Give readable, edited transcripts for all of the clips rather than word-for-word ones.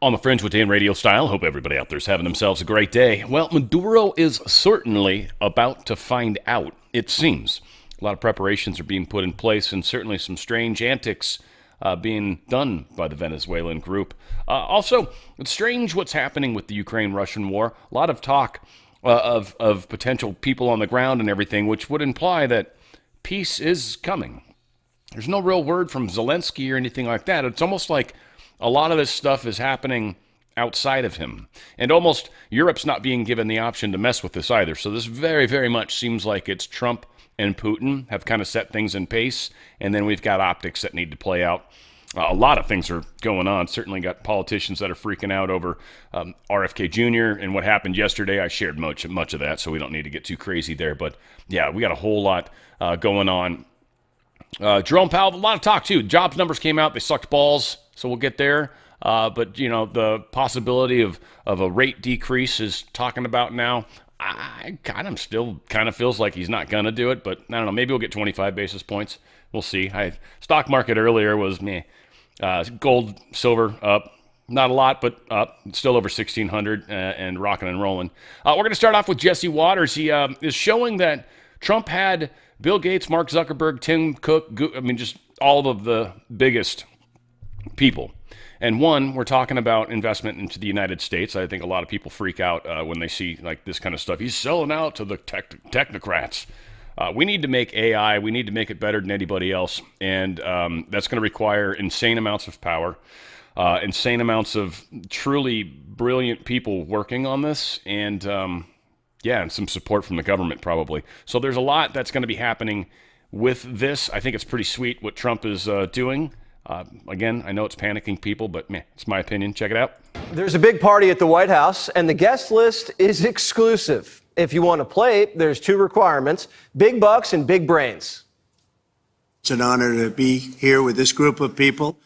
On the Fringe with Dan RadioStyle. Hope everybody out there's having themselves a great day. Well, Maduro is certainly about to find out, it seems. A lot of preparations are being put in place and certainly some strange antics being done by the Venezuelan group. Also, it's strange what's happening with the Ukraine-Russian war. A lot of talk of potential people on the ground and everything, which would imply that peace is coming. There's no real word from Zelensky or anything like that. It's almost like a lot of this stuff is happening outside of him. And almost Europe's not being given the option to mess with this either. So this very, very much seems like it's Trump and Putin have kind of set things in pace. And then we've got optics that need to play out. A lot of things are going on. Certainly got politicians that are freaking out over RFK Jr. and what happened yesterday. I shared much of that, so we don't need to get too crazy there. But yeah, we got a whole lot going on. Jerome Powell, a lot of talk too. Jobs numbers came out. They sucked balls. So we'll get there. But, you know, the possibility of a rate decrease is talking about now. I still kind of feels like he's not going to do it. But I don't know. Maybe we'll get 25 basis points. We'll see. Stock market earlier was meh. Gold, silver up. Not a lot, but up. Still over 1,600 and rocking and rolling. We're going to start off with Jesse Waters. He is showing that Trump had Bill Gates, Mark Zuckerberg, Tim Cook, just all of the biggest people. And one, we're talking about investment into the United States. I think a lot of people freak out when they see like this kind of stuff. He's selling out to the technocrats. We need to make AI. We need to make it better than anybody else. And that's going to require insane amounts of power, insane amounts of truly brilliant people working on this. And and some support from the government probably. So there's a lot that's going to be happening with this. I think it's pretty sweet what Trump is doing. Again, I know it's panicking people, but it's my opinion. Check it out. There's a big party at the White House, and the guest list is exclusive. If you want to play, there's two requirements: big bucks and big brains. It's an honor to be here with this group of people.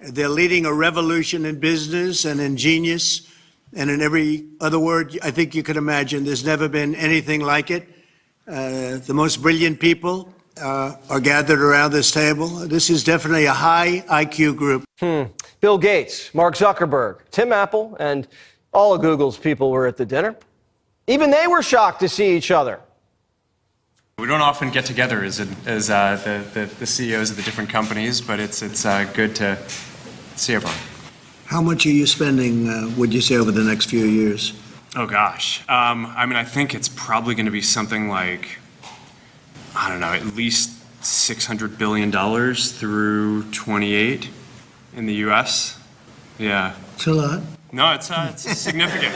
They're leading a revolution in business and in genius, and in every other word I think you could imagine. There's never been anything like it. The most brilliant people are gathered around this table. This is definitely a high IQ group. Bill Gates, Mark Zuckerberg, Tim Apple, and all of Google's people were at the dinner. Even they were shocked to see each other. We don't often get together as the CEOs of the different companies, but it's good to see everyone. How much are you spending, would you say, over the next few years? Oh, gosh. I think it's probably going to be something like, I don't know, at least $600 billion through 28 in the U.S. Yeah. It's a lot. No, it's significant.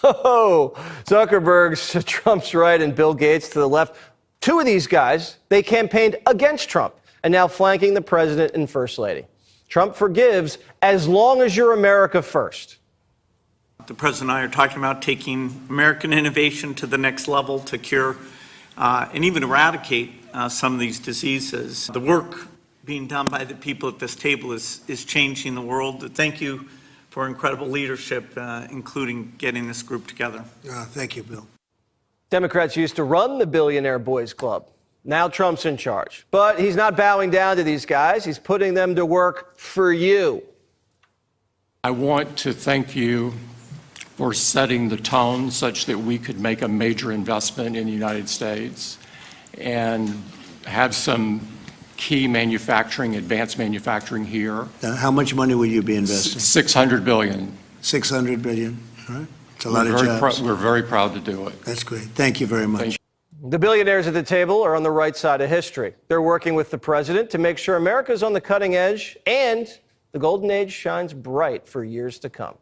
Oh, Zuckerberg's to Trump's right and Bill Gates to the left. Two of these guys, they campaigned against Trump and now flanking the president and first lady. Trump forgives as long as you're America first. The president and I are talking about taking American innovation to the next level to cure and even eradicate some of these diseases. The work being done by the people at this table is changing the world. Thank you for incredible leadership, including getting this group together. Thank you, Bill. Democrats used to run the Billionaire Boys Club. Now Trump's in charge. But he's not bowing down to these guys. He's putting them to work for you. I want to thank you for setting the tone such that we could make a major investment in the United States and have some key manufacturing, advanced manufacturing here. How much money will you be investing? $600 billion. $600 billion. All right. It's a lot of jobs. We're very proud to do it. That's great. Thank you very much. The billionaires at the table are on the right side of history. They're working with the president to make sure America's on the cutting edge and the golden age shines bright for years to come.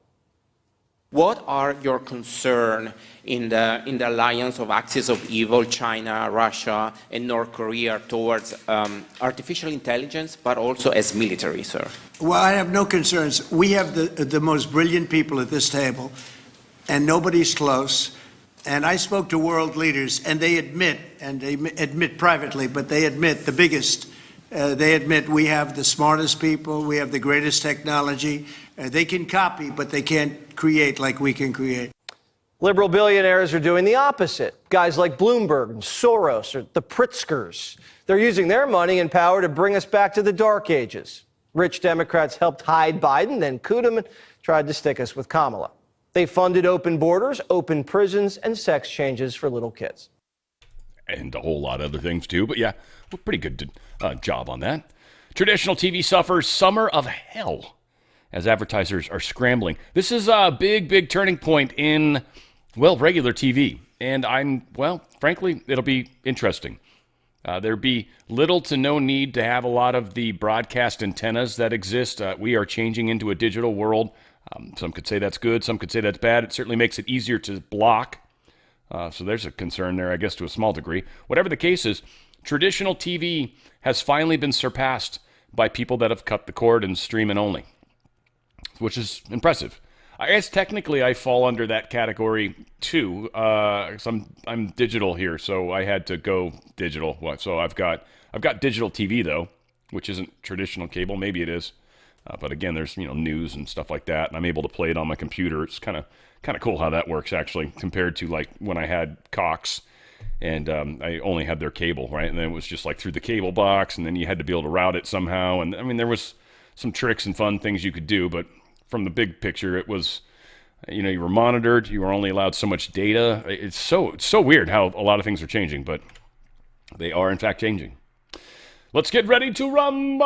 What are your concerns in the alliance of axis of evil, China, Russia, and North Korea towards artificial intelligence, but also as military, sir? Well, I have no concerns. We have the most brilliant people at this table, and nobody's close. And I spoke to world leaders, and they admit privately, but they admit the biggest. They admit we have the smartest people, we have the greatest technology. They can copy, but they can't create like we can create. Liberal billionaires are doing the opposite. Guys like Bloomberg and Soros or the Pritzkers. They're using their money and power to bring us back to the dark ages. Rich Democrats helped hide Biden, then couped him and tried to stick us with Kamala. They funded open borders, open prisons, and sex changes for little kids. And a whole lot of other things, too. But yeah, well, pretty good job on that. Traditional TV suffers summer of hell as advertisers are scrambling. This is a big turning point in, well, regular TV. And frankly, it'll be interesting. There'd be little to no need to have a lot of the broadcast antennas that exist. We are changing into a digital world. Some could say that's good. Some could say that's bad. It certainly makes it easier to block. So there's a concern there, I guess, to a small degree. Whatever the case is, traditional TV has finally been surpassed by people that have cut the cord and streaming only, which is impressive. I guess technically I fall under that category too. So I'm digital here, so I had to go digital. So I've got digital TV though, which isn't traditional cable. Maybe it is, but again, there's news and stuff like that, and I'm able to play it on my computer. It's kind of cool how that works actually, compared to like when I had Cox, and I only had their cable, right? And then it was just like through the cable box, and then you had to be able to route it somehow. And I mean, there was some tricks and fun things you could do, but from the big picture, it was, you were monitored. You were only allowed so much data. It's so weird how a lot of things are changing, but they are in fact changing. Let's get ready to rumble.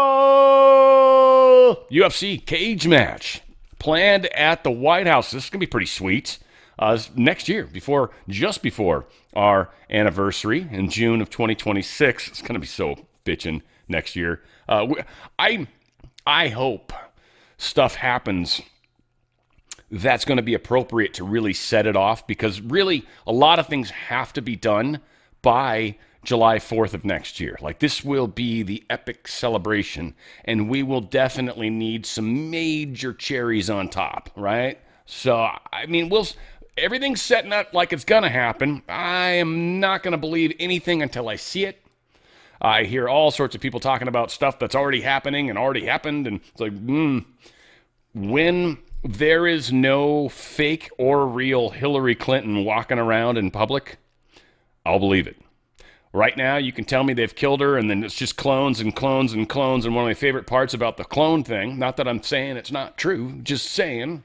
UFC cage match planned at the White House. This is gonna be pretty sweet. Next year, just before our anniversary in June of 2026. It's gonna be so bitchin' next year. I hope stuff happens that's going to be appropriate to really set it off, because really a lot of things have to be done by July 4th of next year. Like, this will be the epic celebration, and we will definitely need some major cherries on top, right? So, I mean, everything's setting up like it's going to happen. I am not going to believe anything until I see it. I hear all sorts of people talking about stuff that's already happening and already happened, and it's like, when there is no fake or real Hillary Clinton walking around in public, I'll believe it. Right now, you can tell me they've killed her, and then it's just clones and clones and clones. And one of my favorite parts about the clone thing, not that I'm saying it's not true, just saying,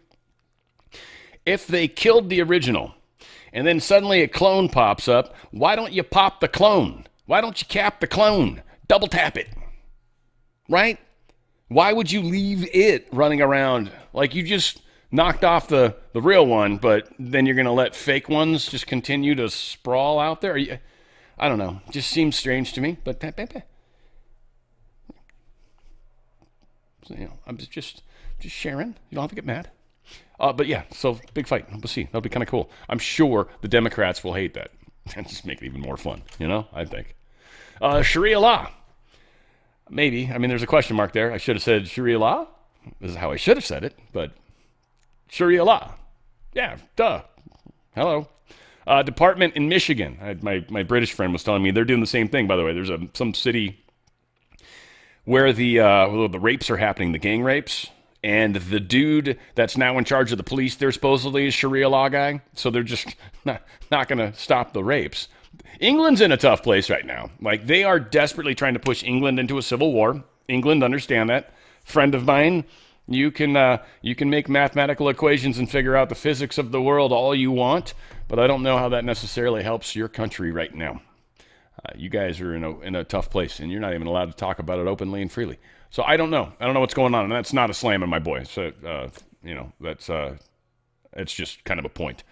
if they killed the original, and then suddenly a clone pops up, why don't you pop the clone? Why don't you cap the clone? Double tap it, right? Why would you leave it running around? Like, you just knocked off the real one, but then you're going to let fake ones just continue to sprawl out there? I don't know. It just seems strange to me, but I'm just sharing. You don't have to get mad. But yeah, so big fight. We'll see. That'll be kind of cool. I'm sure the Democrats will hate that. And just make it even more fun, I think. Sharia law. Maybe. I mean, there's a question mark there. I should have said Sharia law. This is how I should have said it, but Sharia law. Yeah, duh. Hello. Department in Michigan. My British friend was telling me they're doing the same thing, by the way. There's some city where the rapes are happening, the gang rapes, and the dude that's now in charge of the police, they're supposedly a Sharia law guy, so they're just not going to stop the rapes. England's in a tough place right now. Like, they are desperately trying to push England into a civil war. England, understand that. Friend of mine, you can make mathematical equations and figure out the physics of the world all you want, but I don't know how that necessarily helps your country right now. You guys are in a tough place, and you're not even allowed to talk about it openly and freely. So I don't know. I don't know what's going on, and that's not a slam on my boy. So it's just kind of a point.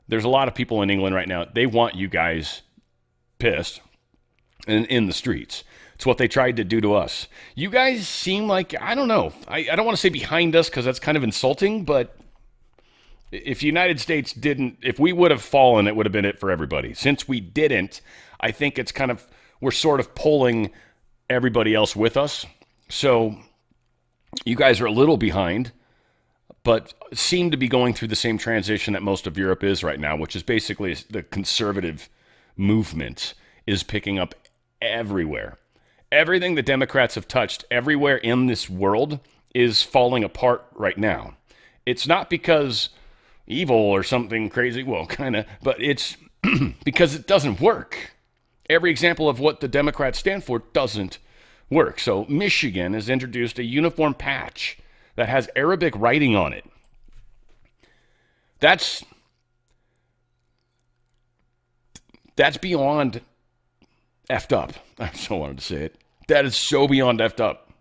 There's a lot of people in England right now. They want you guys pissed and in the streets. It's what they tried to do to us. You guys seem like, I don't know. I don't want to say behind us, because that's kind of insulting, but if the United States didn't, if we would have fallen, it would have been it for everybody. Since we didn't, I think it's kind of, we're sort of pulling everybody else with us. So you guys are a little behind, but seem to be going through the same transition that most of Europe is right now, which is basically the conservative movement is picking up everywhere. Everything the Democrats have touched everywhere in this world is falling apart right now. It's not because evil or something crazy, well, kind of, but it's because it doesn't work. Every example of what the Democrats stand for doesn't work. So Michigan has introduced a uniform patch that has Arabic writing on it. That's beyond effed up. I so wanted to say it. That is so beyond effed up.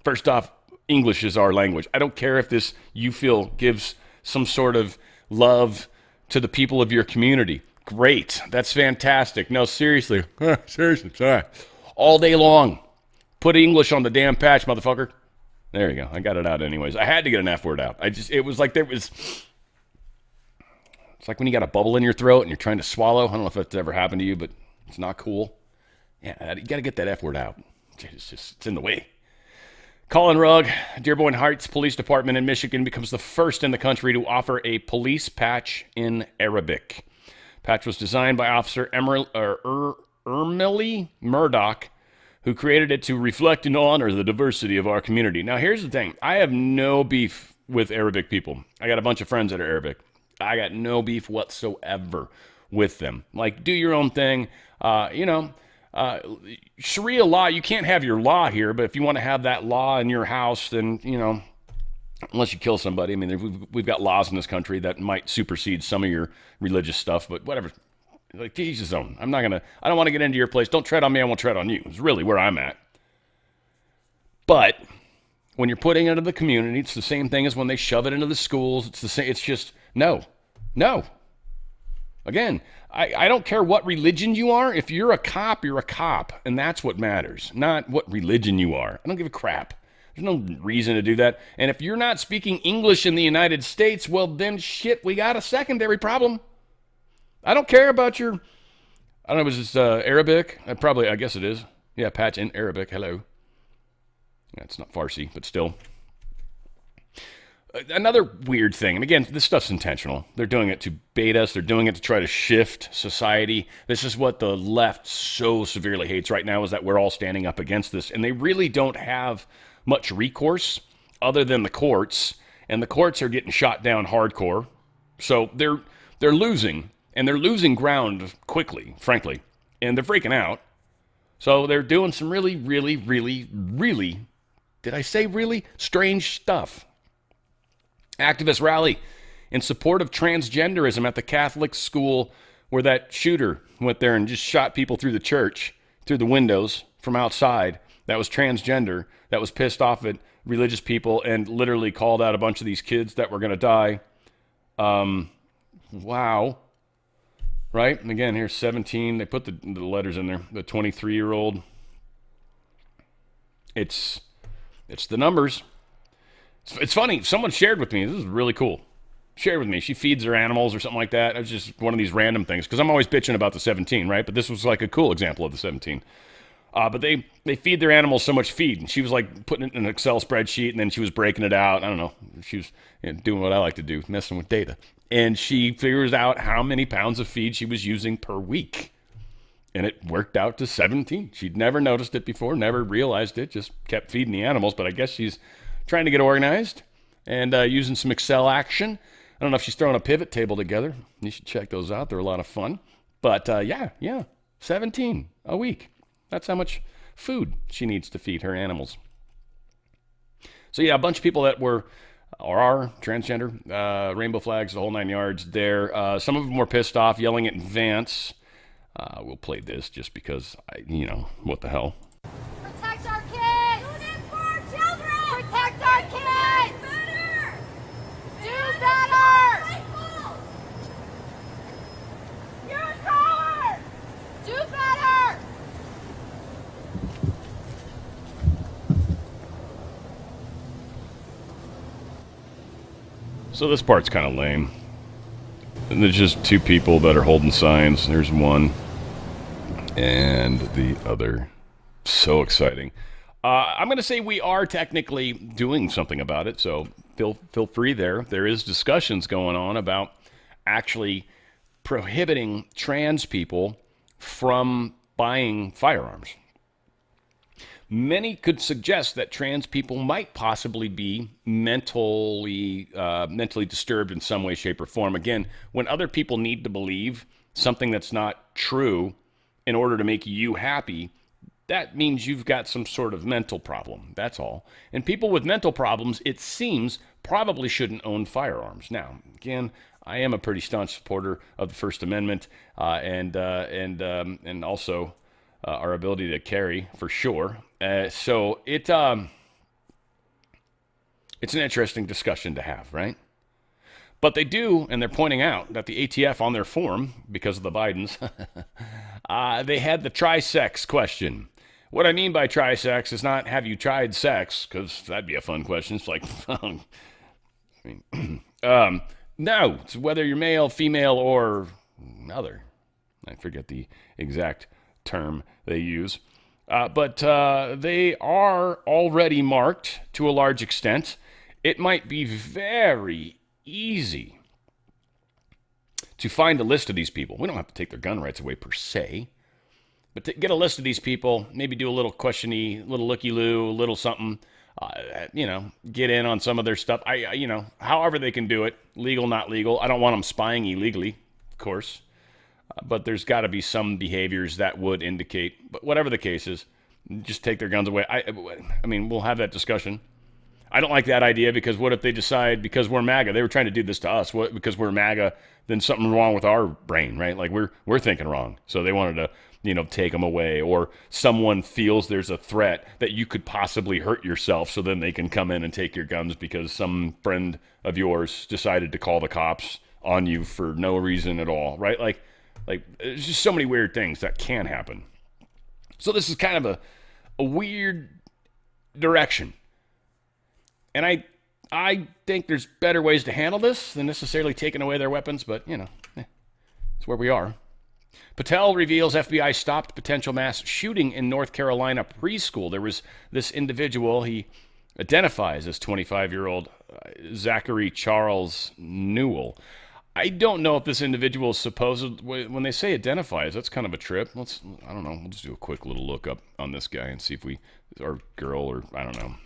First off, English is our language. I don't care if this, you feel, gives some sort of love to the people of your community. Great. That's fantastic. No, seriously. Seriously, sorry. All day long. Put English on the damn patch, motherfucker. There you go. I got it out anyways. I had to get an F word out. It was like it's like when you got a bubble in your throat and you're trying to swallow. I don't know if that's ever happened to you, but it's not cool. Yeah, you got to get that F word out. It's in the way. Colin Rugg, Dearborn Heights Police Department in Michigan becomes the first in the country to offer a police patch in Arabic. Patch was designed by Officer Emily Murdoch, who created it to reflect and honor the diversity of our community. Now, here's the thing. I have no beef with Arabic people. I got a bunch of friends that are Arabic. I got no beef whatsoever with them. Like, do your own thing. Sharia law, you can't have your law here, but if you want to have that law in your house, then, unless you kill somebody. I mean, we've got laws in this country that might supersede some of your religious stuff, but whatever. Like, to each his own. I don't want to get into your place. Don't tread on me, I won't tread on you. It's really where I'm at. But when you're putting it into the community, it's the same thing as when they shove it into the schools. It's the same. It's just, no. Again, I don't care what religion you are. If you're a cop, you're a cop. And that's what matters, not what religion you are. I don't give a crap. There's no reason to do that. And if you're not speaking English in the United States, well, then shit, we got a secondary problem. I don't care about your, I don't know, is this Arabic? I guess it is. Yeah, patch in Arabic. Hello. Yeah, it's not Farsi, but still. Another weird thing, and again, this stuff's intentional. They're doing it to bait us. They're doing it to try to shift society. This is what the left so severely hates right now, is that we're all standing up against this. And they really don't have much recourse other than the courts. And the courts are getting shot down hardcore. So they're losing. And they're losing ground quickly, frankly. And they're freaking out. So they're doing some really, really, really, really, did I say really? Strange stuff. Activist rally in support of transgenderism at the Catholic school where that shooter went there and just shot people through the church, through the windows from outside. That was transgender. That was pissed off at religious people and literally called out a bunch of these kids that were going to die. Wow. Right? And again, here's 17. They put the letters in there. The 23-year-old. It's the numbers. It's funny. Someone shared with me. This is really cool. Shared with me. She feeds her animals or something like that. It's just one of these random things. Because I'm always bitching about the 17, right? But this was like a cool example of the 17. But they feed their animals so much feed. And she was like putting it in an Excel spreadsheet, and then she was breaking it out. I don't know. She was doing what I like to do, messing with data. And she figures out how many pounds of feed she was using per week. And it worked out to 17. She'd never noticed it before, never realized it, just kept feeding the animals. But I guess she's trying to get organized and using some Excel action. I don't know if she's throwing a pivot table together. You should check those out. They're a lot of fun. But yeah, 17 a week. That's how much food she needs to feed her animals. So yeah, a bunch of people that were or are transgender, rainbow flags, the whole 9 yards there. Some of them were pissed off, yelling at Vance. We'll play this just because, what the hell. Protect our kids! Do this for our children! Protect our kids! Do better! You're a coward! Do better! So this part's kind of lame. And there's just two people that are holding signs. There's one and the other. So exciting. I'm going to say we are technically doing something about it, so feel free there. There is discussions going on about actually prohibiting trans people from buying firearms. Many could suggest that trans people might possibly be mentally disturbed in some way, shape, or form. Again, when other people need to believe something that's not true in order to make you happy, that means you've got some sort of mental problem. That's all. And people with mental problems, it seems, probably shouldn't own firearms. Now, again, I am a pretty staunch supporter of the First Amendment and also our ability to carry, for sure. So it's an interesting discussion to have, right? But they do, and they're pointing out that the ATF on their form, because of the Bidens, they had the tri-sex question. What I mean by tri-sex is not have you tried sex, because that'd be a fun question. It's like, no, it's whether you're male, female, or other. I forget the exact term they use. But they are already marked to a large extent. It might be very easy to find a list of these people. We don't have to take their gun rights away per se, but to get a list of these people, maybe do a little questiony, little looky-loo, a little something, get in on some of their stuff. However they can do it, legal, not legal. I don't want them spying illegally, of course, but there's got to be some behaviors that would indicate, but whatever the case is, just take their guns away. I mean, we'll have that discussion. I don't like that idea because what if they decide because we're MAGA, they were trying to do this to us, because we're MAGA, then something wrong with our brain, right? Like we're thinking wrong. So they wanted to, take them away, or someone feels there's a threat that you could possibly hurt yourself. So then they can come in and take your guns because some friend of yours decided to call the cops on you for no reason at all, right? Like there's just so many weird things that can happen. So this is kind of a weird direction. And I think there's better ways to handle this than necessarily taking away their weapons, but, it's where we are. Patel reveals FBI stopped potential mass shooting in North Carolina preschool. There was this individual, he identifies as 25-year-old Zachary Charles Newell. I don't know if this individual is supposed, when they say identifies, that's kind of a trip. I don't know, we'll just do a quick little look up on this guy and see if or girl, or I don't know.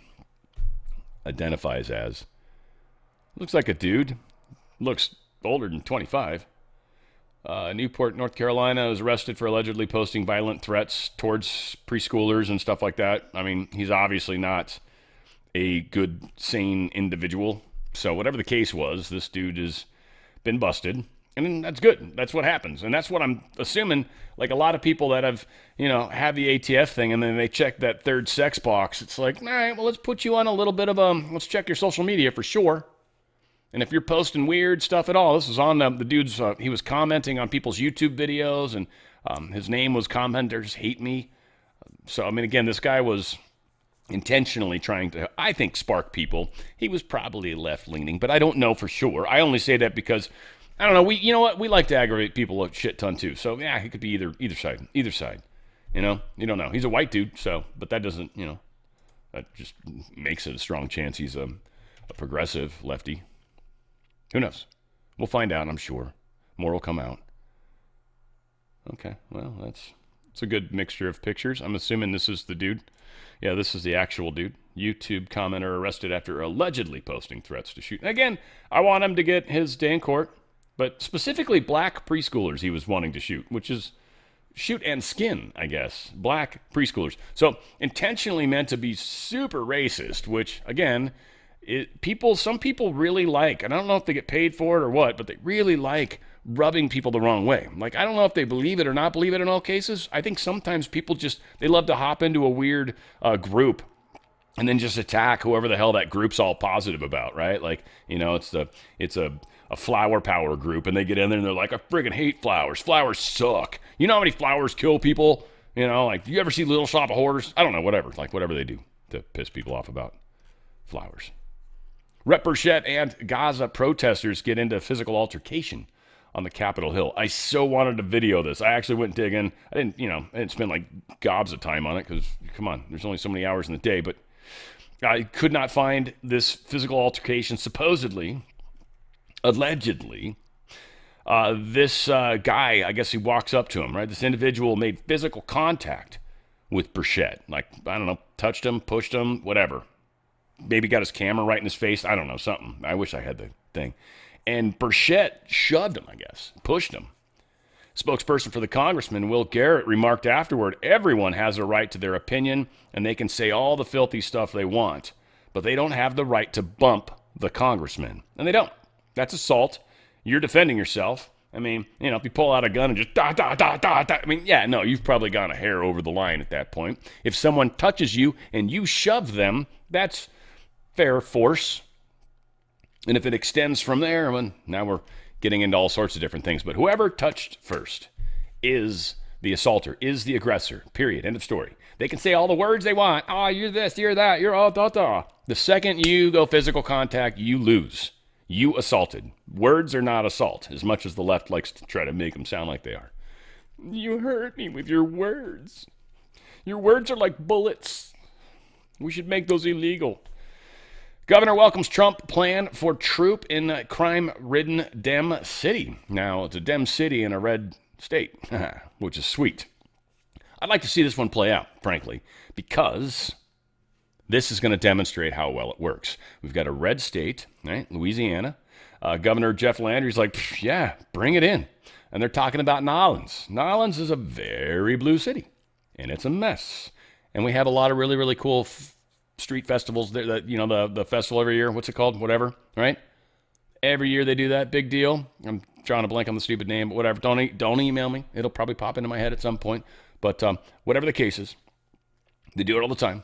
Identifies as. Looks like a dude. Looks older than 25. Newport, North Carolina, was arrested for allegedly posting violent threats towards preschoolers and stuff like that. I mean, he's obviously not a good, sane individual. So whatever the case was, this dude has been busted. And that's good. That's what happens. And that's what I'm assuming, like a lot of people that have the ATF thing and then they check that third sex box. It's like, all right, well, let's put you on a little bit of let's check your social media for sure. And if you're posting weird stuff at all, this was on the dude's, he was commenting on people's YouTube videos, and his name was Commenters Hate Me. So, I mean, again, this guy was intentionally trying to, I think, spark people. He was probably left-leaning, but I don't know for sure. I only say that because, I don't know, we like to aggravate people a shit ton too. So, yeah, he could be either side. You don't know. He's a white dude, so, but that doesn't, that just makes it a strong chance he's a progressive lefty. Who knows? We'll find out, I'm sure. More will come out. Okay, well, it's a good mixture of pictures. I'm assuming this is the dude. Yeah, this is the actual dude. YouTube commenter arrested after allegedly posting threats to shoot. And again, I want him to get his day in court, but specifically black preschoolers he was wanting to shoot, which is shoot and skin, I guess. Black preschoolers. So intentionally meant to be super racist, which, again, some people really like, and I don't know if they get paid for it or what, but they really like rubbing people the wrong way. Like, I don't know if they believe it or not believe it in all cases. I think sometimes people they love to hop into a weird group and then just attack whoever the hell that group's all positive about, right? Like, it's a flower power group, and they get in there and they're like, I friggin' hate flowers. Flowers suck. You know how many flowers kill people? Like, you ever see Little Shop of Horrors? I don't know, whatever they do to piss people off about flowers. Rep Burchett and Gaza protesters get into physical altercation on the Capitol Hill. I so wanted to video this. I actually went digging. I didn't spend like gobs of time on it because, come on, there's only so many hours in the day. But I could not find this physical altercation. Allegedly, this guy, I guess he walks up to him, right? This individual made physical contact with Burchett. Like, I don't know, touched him, pushed him, whatever. Maybe got his camera right in his face. I don't know, something. I wish I had the thing. And Burchett shoved him, I guess, pushed him. Spokesperson for the congressman, Will Garrett, remarked afterward, everyone has a right to their opinion, and they can say all the filthy stuff they want, but they don't have the right to bump the congressman. And they don't. That's assault. You're defending yourself. I mean, you know, if you pull out a gun and just I mean, yeah, no, you've probably gone a hair over the line at that point. If someone touches you and you shove them, that's fair force. And if it extends from there, well, now we're getting into all sorts of different things. But whoever touched first is the assaulter, is the aggressor, period. End of story. They can say all the words they want. Oh, you're this, you're that, you're all da. The second you go physical contact, you lose. You assaulted. Words are not assault, as much as the left likes to try to make them sound like they are. You hurt me with your words. Your words are like bullets. We should make those illegal. Governor welcomes Trump plan for troop in crime-ridden Dem city. Now, it's a Dem city in a red state, which is sweet. I'd like to see this one play out, frankly, because this is going to demonstrate how well it works. We've got a red state, right? Louisiana. Governor Jeff Landry's like, yeah, bring it in. And they're talking about Nolens. Nolens is a very blue city, and it's a mess. And we have a lot of really, really cool street festivals. That, you know, the festival every year. What's it called? Whatever, right? Every year they do that. Big deal. I'm drawing a blank on the stupid name, but whatever. Don't email me. It'll probably pop into my head at some point. But whatever the case is, they do it all the time.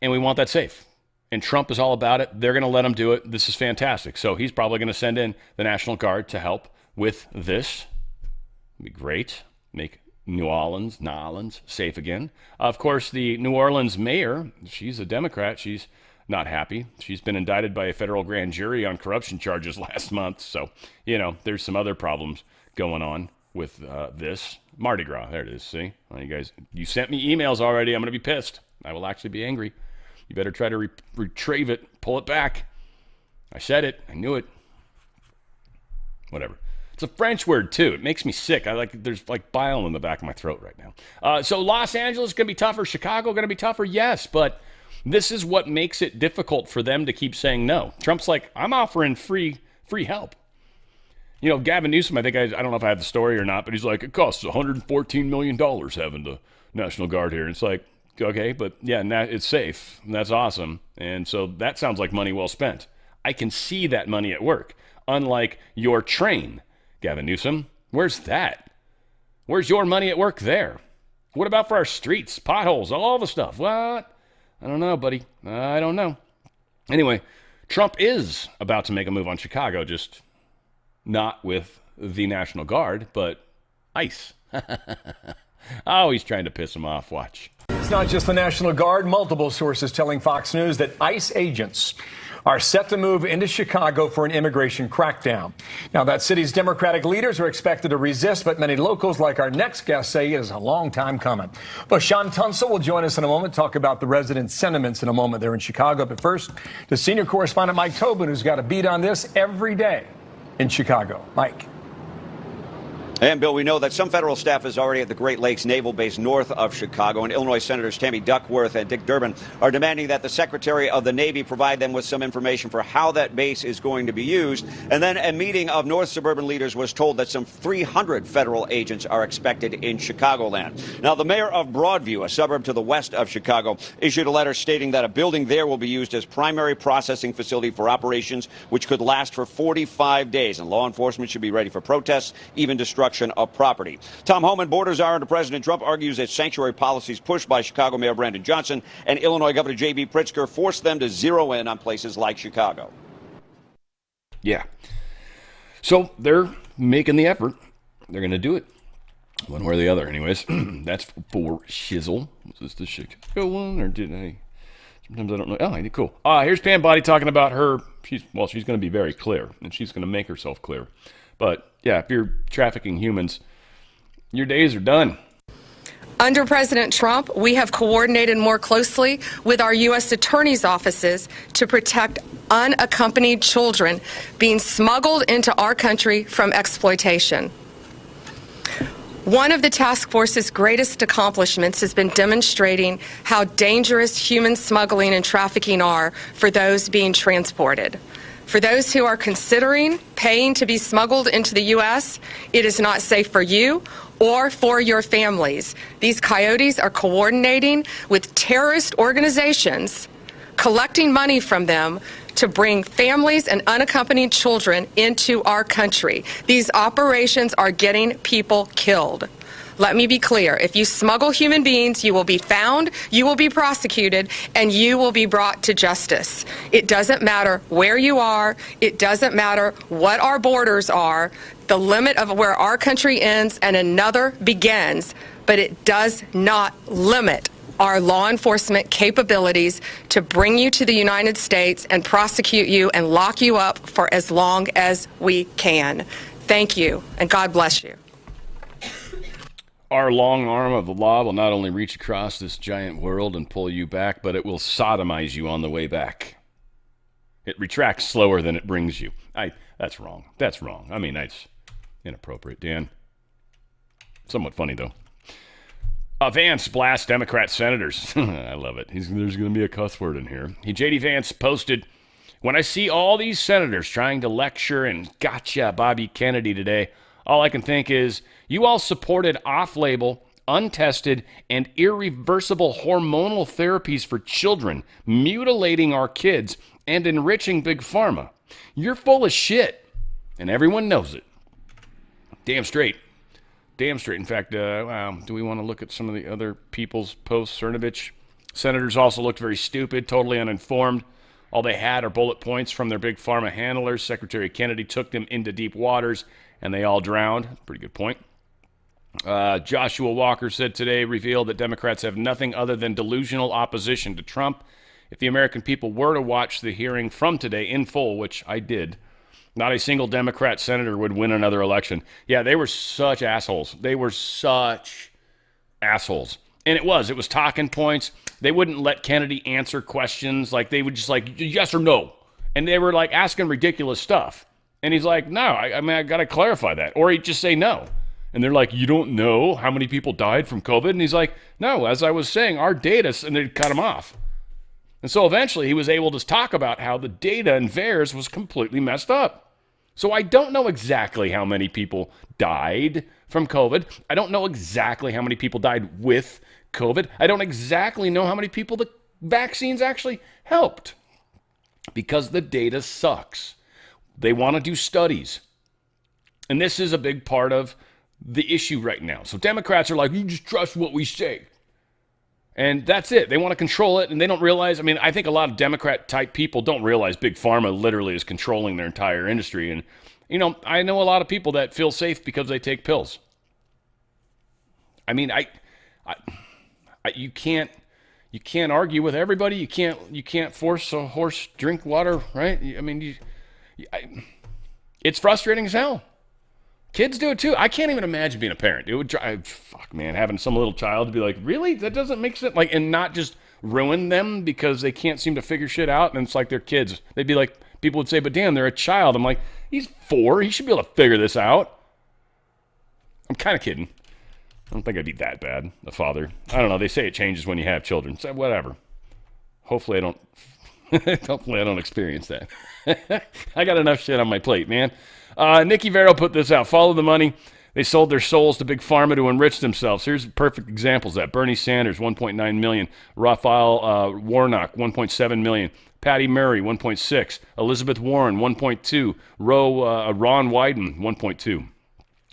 And we want that safe. And Trump is all about it. They're going to let him do it. This is fantastic. So he's probably going to send in the National Guard to help with this. It'd be great. Make New Orleans safe again. Of course, the New Orleans mayor, she's a Democrat. She's not happy. She's been indicted by a federal grand jury on corruption charges last month. So, you know, there's some other problems going on with this. Mardi Gras, there it is, see? Well, you guys, you sent me emails already. I'm going to be pissed. I will actually be angry. You better try to retrieve it, pull it back. I said it. I knew it. Whatever. It's a French word, too. It makes me sick. There's like bile in the back of my throat right now. So Los Angeles is going to be tougher. Chicago going to be tougher? Yes, but this is what makes it difficult for them to keep saying no. Trump's like, I'm offering free help. You know, Gavin Newsom, I don't know if I have the story or not, but he's like, it costs $114 million having the National Guard here. And it's like, okay, but yeah, and it's safe, and that's awesome. And so that sounds like money well spent. I can see that money at work. Unlike your train, Gavin Newsom. Where's that? Where's your money at work there? What about for our streets, potholes, all the stuff? What? I don't know, buddy. I don't know. Anyway, Trump is about to make a move on Chicago, just not with the National Guard, but ICE. Oh, he's trying to piss him off. Watch. It's not just the National Guard. Multiple sources telling Fox News that ICE agents are set to move into Chicago for an immigration crackdown. Now, that city's Democratic leaders are expected to resist, but many locals, like our next guest, say it is a long time coming. But Sean Tunsil will join us in a moment, talk about the residents' sentiments in a moment there in Chicago. But first, the senior correspondent Mike Tobin, who's got a beat on this every day in Chicago. Mike. And, Bill, we know that some federal staff is already at the Great Lakes Naval Base north of Chicago, and Illinois Senators Tammy Duckworth and Dick Durbin are demanding that the Secretary of the Navy provide them with some information for how that base is going to be used. And then a meeting of North suburban leaders was told that some 300 federal agents are expected in Chicagoland. Now, the mayor of Broadview, a suburb to the west of Chicago, issued a letter stating that a building there will be used as primary processing facility for operations which could last for 45 days. And law enforcement should be ready for protests, even destruction of property. Tom Homan, border czar under President Trump, argues that sanctuary policies pushed by Chicago Mayor Brandon Johnson and Illinois Governor J.B. Pritzker forced them to zero in on places like Chicago. Yeah. So they're making the effort. They're going to do it. One way or the other. Anyways, that's for shizzle. Was this the Chicago one, or did I? Sometimes I don't know. Oh, cool. Here's Pam Boddy talking about her. She's going to be very clear, and she's going to make herself clear. But, yeah, if you're trafficking humans, your days are done. Under President Trump, we have coordinated more closely with our U.S. attorneys' offices to protect unaccompanied children being smuggled into our country from exploitation. One of the task force's greatest accomplishments has been demonstrating how dangerous human smuggling and trafficking are for those being transported. For those who are considering paying to be smuggled into the U.S., it is not safe for you or for your families. These coyotes are coordinating with terrorist organizations, collecting money from them to bring families and unaccompanied children into our country. These operations are getting people killed. Let me be clear. If you smuggle human beings, you will be found, you will be prosecuted, and you will be brought to justice. It doesn't matter where you are. It doesn't matter what our borders are. The limit of where our country ends and another begins, but it does not limit our law enforcement capabilities to bring you to the United States and prosecute you and lock you up for as long as we can. Thank you, and God bless you. Our long arm of the law will not only reach across this giant world and pull you back, but it will sodomize you on the way back. It retracts slower than it brings you. That's wrong. That's wrong. I mean, that's inappropriate, Dan. Somewhat funny, though. Vance blasts Democrat senators. I love it. There's going to be a cuss word in here. J.D. Vance posted, "When I see all these senators trying to lecture and gotcha Bobby Kennedy today, all I can think is, you all supported off-label, untested, and irreversible hormonal therapies for children, mutilating our kids, and enriching Big Pharma. You're full of shit, and everyone knows it." Damn straight. Damn straight. In fact, do we want to look at some of the other people's posts? Cernovich. Senators also looked very stupid, totally uninformed. All they had are bullet points from their Big Pharma handlers. Secretary Kennedy took them into deep waters, and they all drowned. Pretty good point. Joshua Walker said today, revealed that Democrats have nothing other than delusional opposition to Trump. If the American people were to watch the hearing from today in full, which I did, not a single Democrat senator would win another election. Yeah, they were such assholes. They were such assholes. And it was talking points. They wouldn't let Kennedy answer questions. Like, they would just like, yes or no. And they were like asking ridiculous stuff. And he's like, no, I got to clarify that. Or he'd just say no. And they're like, you don't know how many people died from COVID? And he's like, no, as I was saying, our data, and they'd cut him off. And so eventually he was able to talk about how the data in VAERS was completely messed up. So I don't know exactly how many people died from COVID. I don't know exactly how many people died with COVID. I don't exactly know how many people the vaccines actually helped, because the data sucks. They want to do studies. And this is a big part of the issue right now. So Democrats are like, you just trust what we say. And that's it. They want to control it, and they don't realize, I think a lot of Democrat-type people don't realize Big Pharma literally is controlling their entire industry. And, I know a lot of people that feel safe because they take pills. You can't argue with everybody. You can't force a horse drink water, right? It's frustrating as hell. Kids do it too. I can't even imagine being a parent. It would drive, having some little child to be like, really? That doesn't make sense. And not just ruin them because they can't seem to figure shit out. And it's like they're kids. They'd be like, people would say, but damn, they're a child. I'm like, he's 4. He should be able to figure this out. I'm kind of kidding. I don't think I'd be that bad, a father. I don't know. They say it changes when you have children. So whatever. Hopefully I don't experience that. I got enough shit on my plate, man. Nikki Vero put this out. Follow the money. They sold their souls to Big Pharma to enrich themselves. Here's perfect examples of that. Bernie Sanders, $1.9 million. Raphael Warnock, $1.7 million. Patty Murray, $1.6. Elizabeth Warren, $1.2. Ron Wyden, $1.2.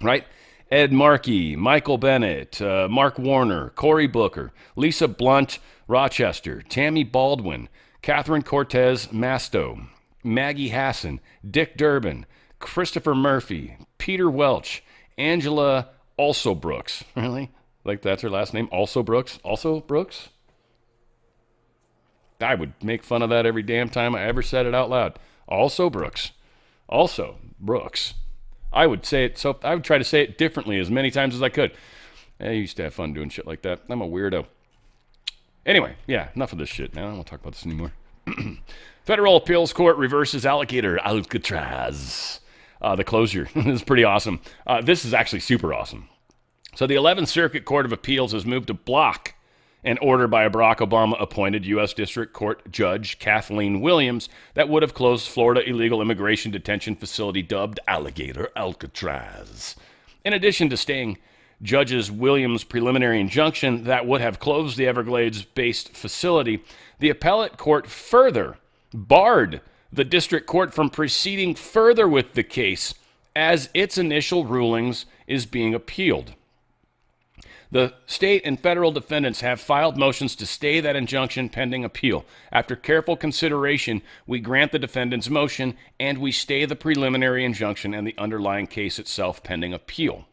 Right? Ed Markey, Michael Bennett, Mark Warner, Cory Booker, Lisa Blunt, Rochester, Tammy Baldwin, Catherine Cortez Masto, Maggie Hassan, Dick Durbin, Christopher Murphy, Peter Welch, Angela Also Brooks. Really? Like that's her last name? Also Brooks? Also Brooks? I would make fun of that every damn time I ever said it out loud. Also Brooks. Also Brooks. I would say it, so I would try to say it differently as many times as I could. I used to have fun doing shit like that. I'm a weirdo. Anyway, yeah, enough of this shit. Now I don't want to talk about this anymore. Federal Appeals Court reverses alligator Alcatraz. The closure is pretty awesome. This is actually super awesome. So the 11th Circuit Court of Appeals has moved to block an order by a Barack Obama-appointed U.S. District Court Judge Kathleen Williams that would have closed Florida illegal immigration detention facility dubbed Alligator Alcatraz. In addition to staying Judge Williams' preliminary injunction that would have closed the Everglades-based facility, the appellate court further barred the district court from proceeding further with the case as its initial rulings is being appealed. The state and federal defendants have filed motions to stay that injunction pending appeal. After careful consideration, we grant the defendant's motion and we stay the preliminary injunction and the underlying case itself pending appeal.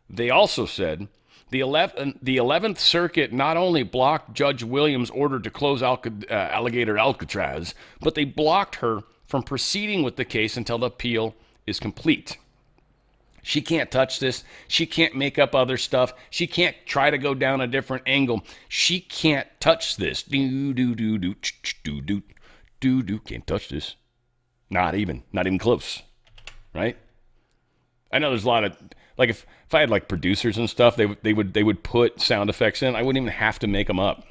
They also said the 11th Circuit not only blocked Judge Williams' order to close Alligator Alcatraz, but they blocked her from proceeding with the case until the appeal is complete. She can't touch this. She can't make up other stuff. She can't try to go down a different angle. She can't touch this. Can't touch this. Not even close. Right? I know there's a lot of, like, if I had like producers and stuff, they would put sound effects in. I wouldn't even have to make them up.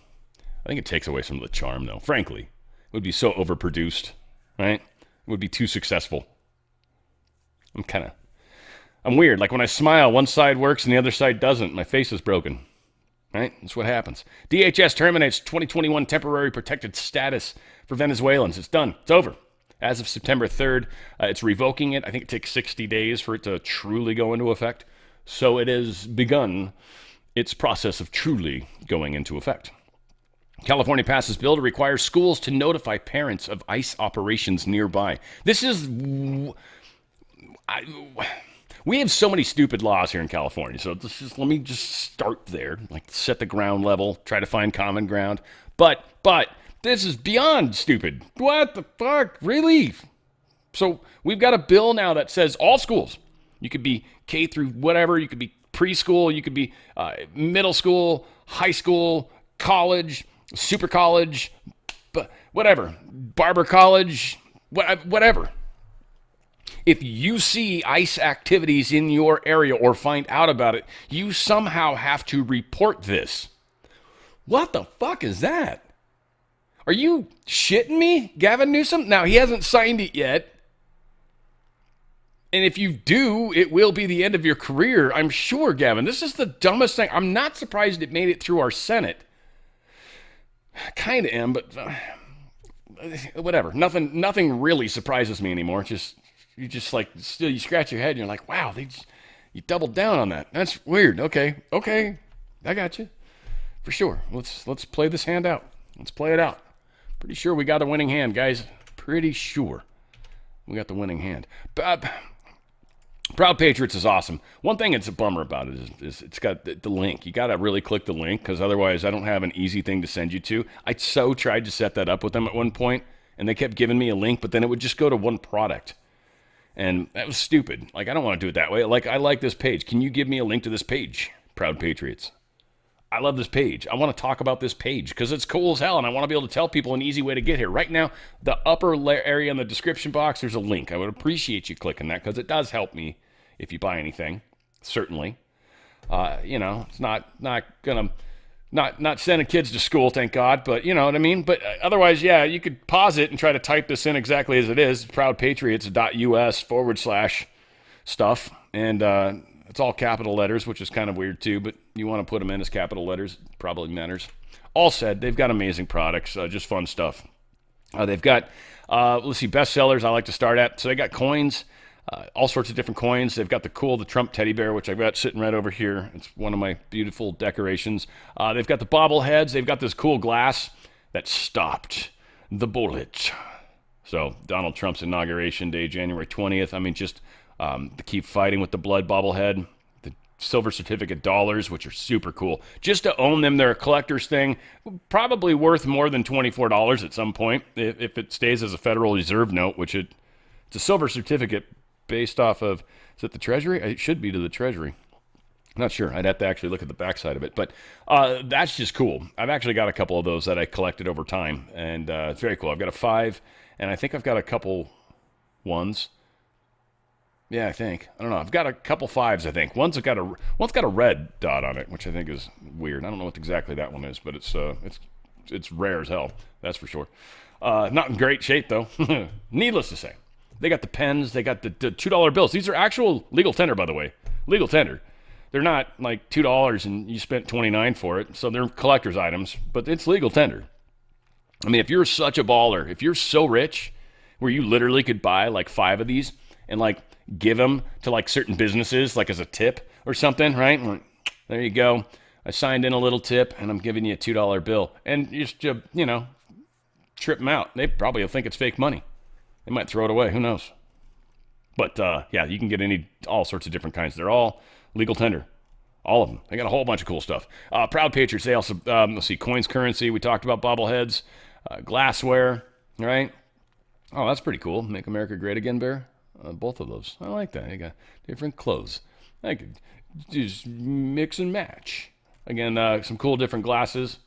I think it takes away some of the charm, though. Frankly, it would be so overproduced, right? It would be too successful. I'm weird. Like when I smile, one side works and the other side doesn't. My face is broken. Right? That's what happens. DHS terminates 2021 temporary protected status for Venezuelans. It's done. It's over. As of September 3rd, it's revoking it. I think it takes 60 days for it to truly go into effect. So it has begun its process of truly going into effect. California passes bill to require schools to notify parents of ICE operations nearby. This is... We have so many stupid laws here in California, so let me just start there, like set the ground level, try to find common ground. But this is beyond stupid. What the fuck? Really? So we've got a bill now that says all schools, you could be K through whatever, you could be preschool, you could be middle school, high school, college, super college, whatever, barber college, whatever. If you see ICE activities in your area or find out about it, you somehow have to report this. What the fuck is that? Are you shitting me, Gavin Newsom? Now, he hasn't signed it yet. And if you do, it will be the end of your career, I'm sure, Gavin. This is the dumbest thing. I'm not surprised it made it through our Senate. Kind of am, but whatever. Nothing really surprises me anymore. You scratch your head and you're like, wow, you doubled down on that. That's weird. Okay, I got you. For sure. Let's play this hand out. Let's play it out. Pretty sure we got a winning hand, guys. Pretty sure we got the winning hand. Proud Patriots is awesome. One thing that's a bummer about it is it's got the link. You got to really click the link because otherwise I don't have an easy thing to send you to. I so tried to set that up with them at one point, and they kept giving me a link, but then it would just go to one product. And that was stupid. Like, I don't want to do it that way. Like, I like this page. Can you give me a link to this page, Proud Patriots? I love this page. I want to talk about this page because it's cool as hell, and I want to be able to tell people an easy way to get here. Right now, the upper area in the description box, there's a link. I would appreciate you clicking that because it does help me if you buy anything, certainly. It's not going to... Not sending kids to school, thank God, but you know what I mean? But otherwise, yeah, you could pause it and try to type this in exactly as it is, proudpatriots.us/stuff, and it's all capital letters, which is kind of weird too, but you want to put them in as capital letters, it probably matters. All said, they've got amazing products, just fun stuff. They've got, bestsellers I like to start at. So they got coins. All sorts of different coins. They've got the Trump teddy bear, which I've got sitting right over here. It's one of my beautiful decorations. They've got the bobbleheads. They've got this cool glass that stopped the bullet. So Donald Trump's inauguration day, January 20th. I mean, just to keep fighting with the blood bobblehead. The silver certificate dollars, which are super cool. Just to own them, they're a collector's thing. Probably worth more than $24 at some point if it stays as a Federal Reserve note, which it's a silver certificate based off of, is it the Treasury? It should be to the Treasury. I'm not sure. I'd have to actually look at the backside of it. But that's just cool. I've actually got a couple of those that I collected over time, and it's very cool. I've got a 5, and I think I've got a couple ones. Yeah, I think. I don't know. I've got a couple 5s, I think. One's got a red dot on it, which I think is weird. I don't know what exactly that one is, but it's rare as hell. That's for sure. Not in great shape though. Needless to say, they got the pens. They got the $2 bills. These are actual legal tender, by the way. Legal tender. They're not like $2 and you spent $29 for it. So they're collector's items, but it's legal tender. I mean, if you're such a baller, if you're so rich where you literally could buy like 5 of these and like give them to like certain businesses, like as a tip or something, right? Like, there you go. I signed in a little tip and I'm giving you a $2 bill. And just, trip them out. They probably will think it's fake money. They might throw it away. Who knows? But yeah, you can get all sorts of different kinds. They're all legal tender. All of them. They got a whole bunch of cool stuff. Proud Patriots. They also, let's see, coins, currency. We talked about bobbleheads, glassware, right? Oh, that's pretty cool. Make America Great Again, Bear. Both of those. I like that. They got different clothes. I could just mix and match. Again, some cool different glasses.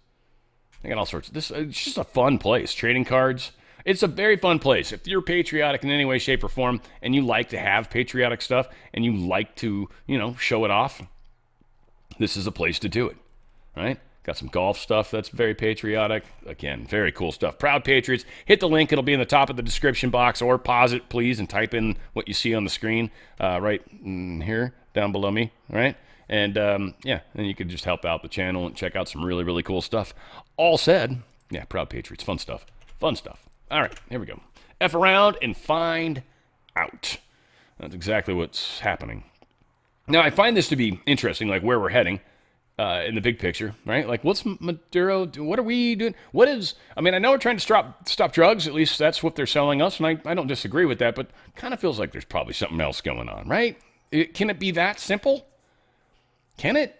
They got all sorts of this. It's just a fun place. Trading cards. It's a very fun place. If you're patriotic in any way, shape, or form, and you like to have patriotic stuff, and you like to, show it off, this is a place to do it, right? Got some golf stuff that's very patriotic. Again, very cool stuff. Proud Patriots. Hit the link. It'll be in the top of the description box, or pause it, please, and type in what you see on the screen right here, down below me, right? And, then you can just help out the channel and check out some really, really cool stuff. All said, yeah, Proud Patriots. Fun stuff. Fun stuff. All right, here we go. F around and find out. That's exactly what's happening. Now, I find this to be interesting, like where we're heading in the big picture, right? Like, what's Maduro doing? What are we doing? I know we're trying to stop drugs. At least that's what they're selling us, and I don't disagree with that, but kind of feels like there's probably something else going on, right? Can it be that simple? Can it?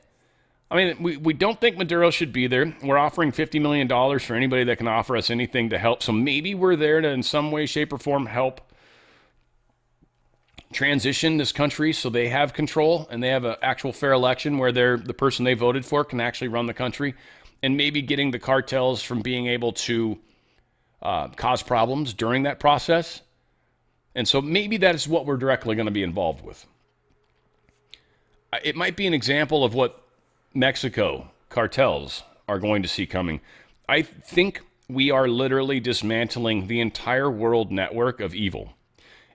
I mean, we don't think Maduro should be there. We're offering $50 million for anybody that can offer us anything to help. So maybe we're there to, in some way, shape, or form, help transition this country so they have control and they have an actual fair election where the person they voted for can actually run the country, and maybe getting the cartels from being able to cause problems during that process. And so maybe that is what we're directly going to be involved with. It might be an example of what Mexico cartels are going to see coming. I think we are literally dismantling the entire world network of evil.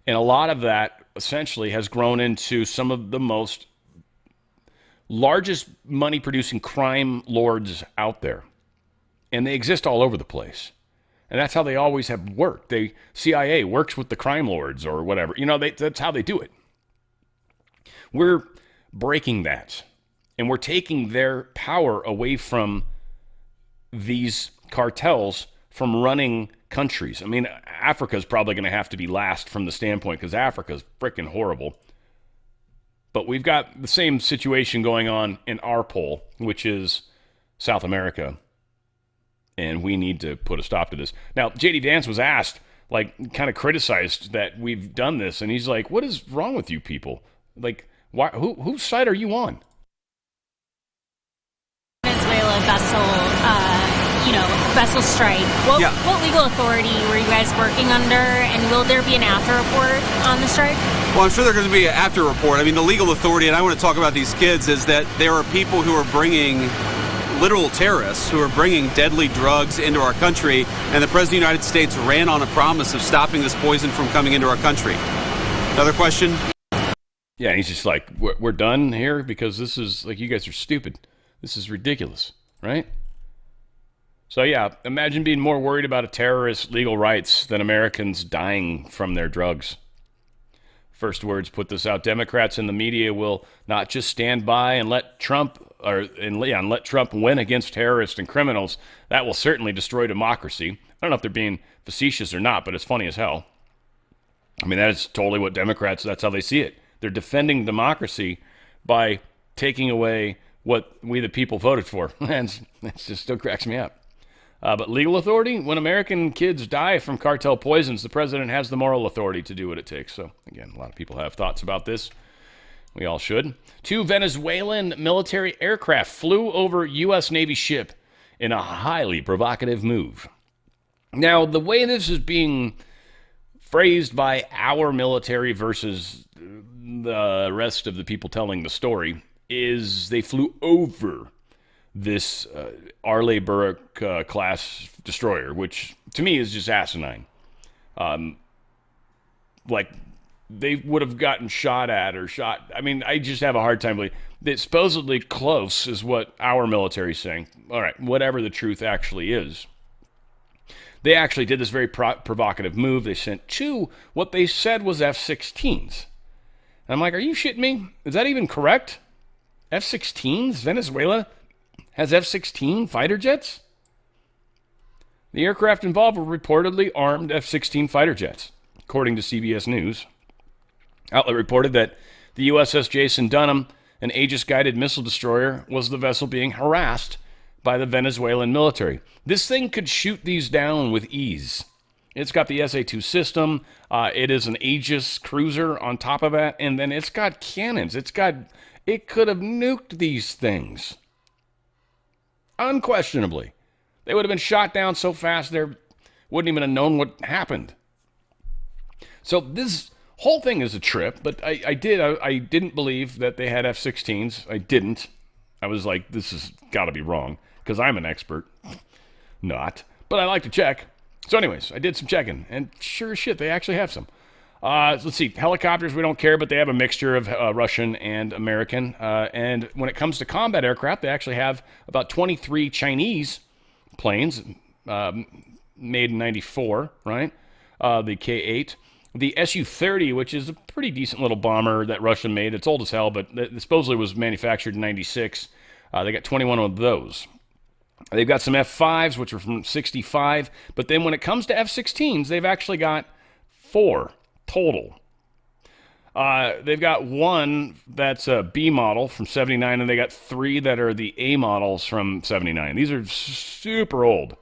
And a lot of that essentially has grown into some of the most largest money-producing crime lords out there. And they exist all over the place. And that's how they always have worked. CIA works with the crime lords or whatever. That's how they do it. We're breaking that. And we're taking their power away from these cartels from running countries. I mean, Africa's probably going to have to be last from the standpoint because Africa's freaking horrible. But we've got the same situation going on in our pole, which is South America. And we need to put a stop to this. Now, J.D. Vance was asked, kind of criticized that we've done this. And he's like, what is wrong with you people? Like, why? Whose side are you on? Venezuela vessel strike. What legal authority were you guys working under, and will there be an after report on the strike? Well, I'm sure there's going to be an after report. I mean, the legal authority, and I want to talk about these kids, is that there are people who are bringing literal terrorists who are bringing deadly drugs into our country, and the President of the United States ran on a promise of stopping this poison from coming into our country. Another question? Yeah, he's just like, we're done here because this is, like, you guys are stupid. This is ridiculous, right? So yeah, imagine being more worried about a terrorist's legal rights than Americans dying from their drugs. First words put this out. Democrats and the media will not just stand by and let Trump win against terrorists and criminals. That will certainly destroy democracy. I don't know if they're being facetious or not, but it's funny as hell. I mean, that is totally what Democrats, that's how they see it. They're defending democracy by taking away what we the people voted for. And it just still cracks me up. But legal authority? When American kids die from cartel poisons, the president has the moral authority to do what it takes. So, again, a lot of people have thoughts about this. We all should. 2 Venezuelan military aircraft flew over U.S. Navy ship in a highly provocative move. Now, the way this is being phrased by our military versus the rest of the people telling the story is they flew over this Arleigh class destroyer, which to me is just asinine. Like they would have gotten shot at or shot. I mean, I just have a hard time believing that supposedly close is what our military is saying. All right, whatever the truth actually is. They actually did this very provocative move. They sent 2 what they said was F-16s. And I'm like, are you shitting me? Is that even correct? F-16s? Venezuela has F-16 fighter jets? The aircraft involved were reportedly armed F-16 fighter jets, according to CBS News. Outlet reported that the USS Jason Dunham, an Aegis-guided missile destroyer, was the vessel being harassed by the Venezuelan military. This thing could shoot these down with ease. It's got the SA-2 system. It is an Aegis cruiser on top of that, and then it's got cannons. It could have nuked these things. Unquestionably. They would have been shot down so fast they wouldn't even have known what happened. So this whole thing is a trip, but I didn't believe that they had F-16s. I didn't. I was like, this has got to be wrong, because I'm an expert. Not. But I like to check. So anyways, I did some checking, and sure as shit, they actually have some. Let's see, helicopters, we don't care, but they have a mixture of Russian and American. And when it comes to combat aircraft, they actually have about 23 Chinese planes, made in 94, right? The K-8. The Su-30, which is a pretty decent little bomber that Russia made. It's old as hell, but it supposedly was manufactured in 96. They got 21 of those. They've got some F-5s, which are from 65. But then when it comes to F-16s, they've actually got 4 total. They've got 1 that's a B model from 79, and they got 3 that are the A models from 79. These are super old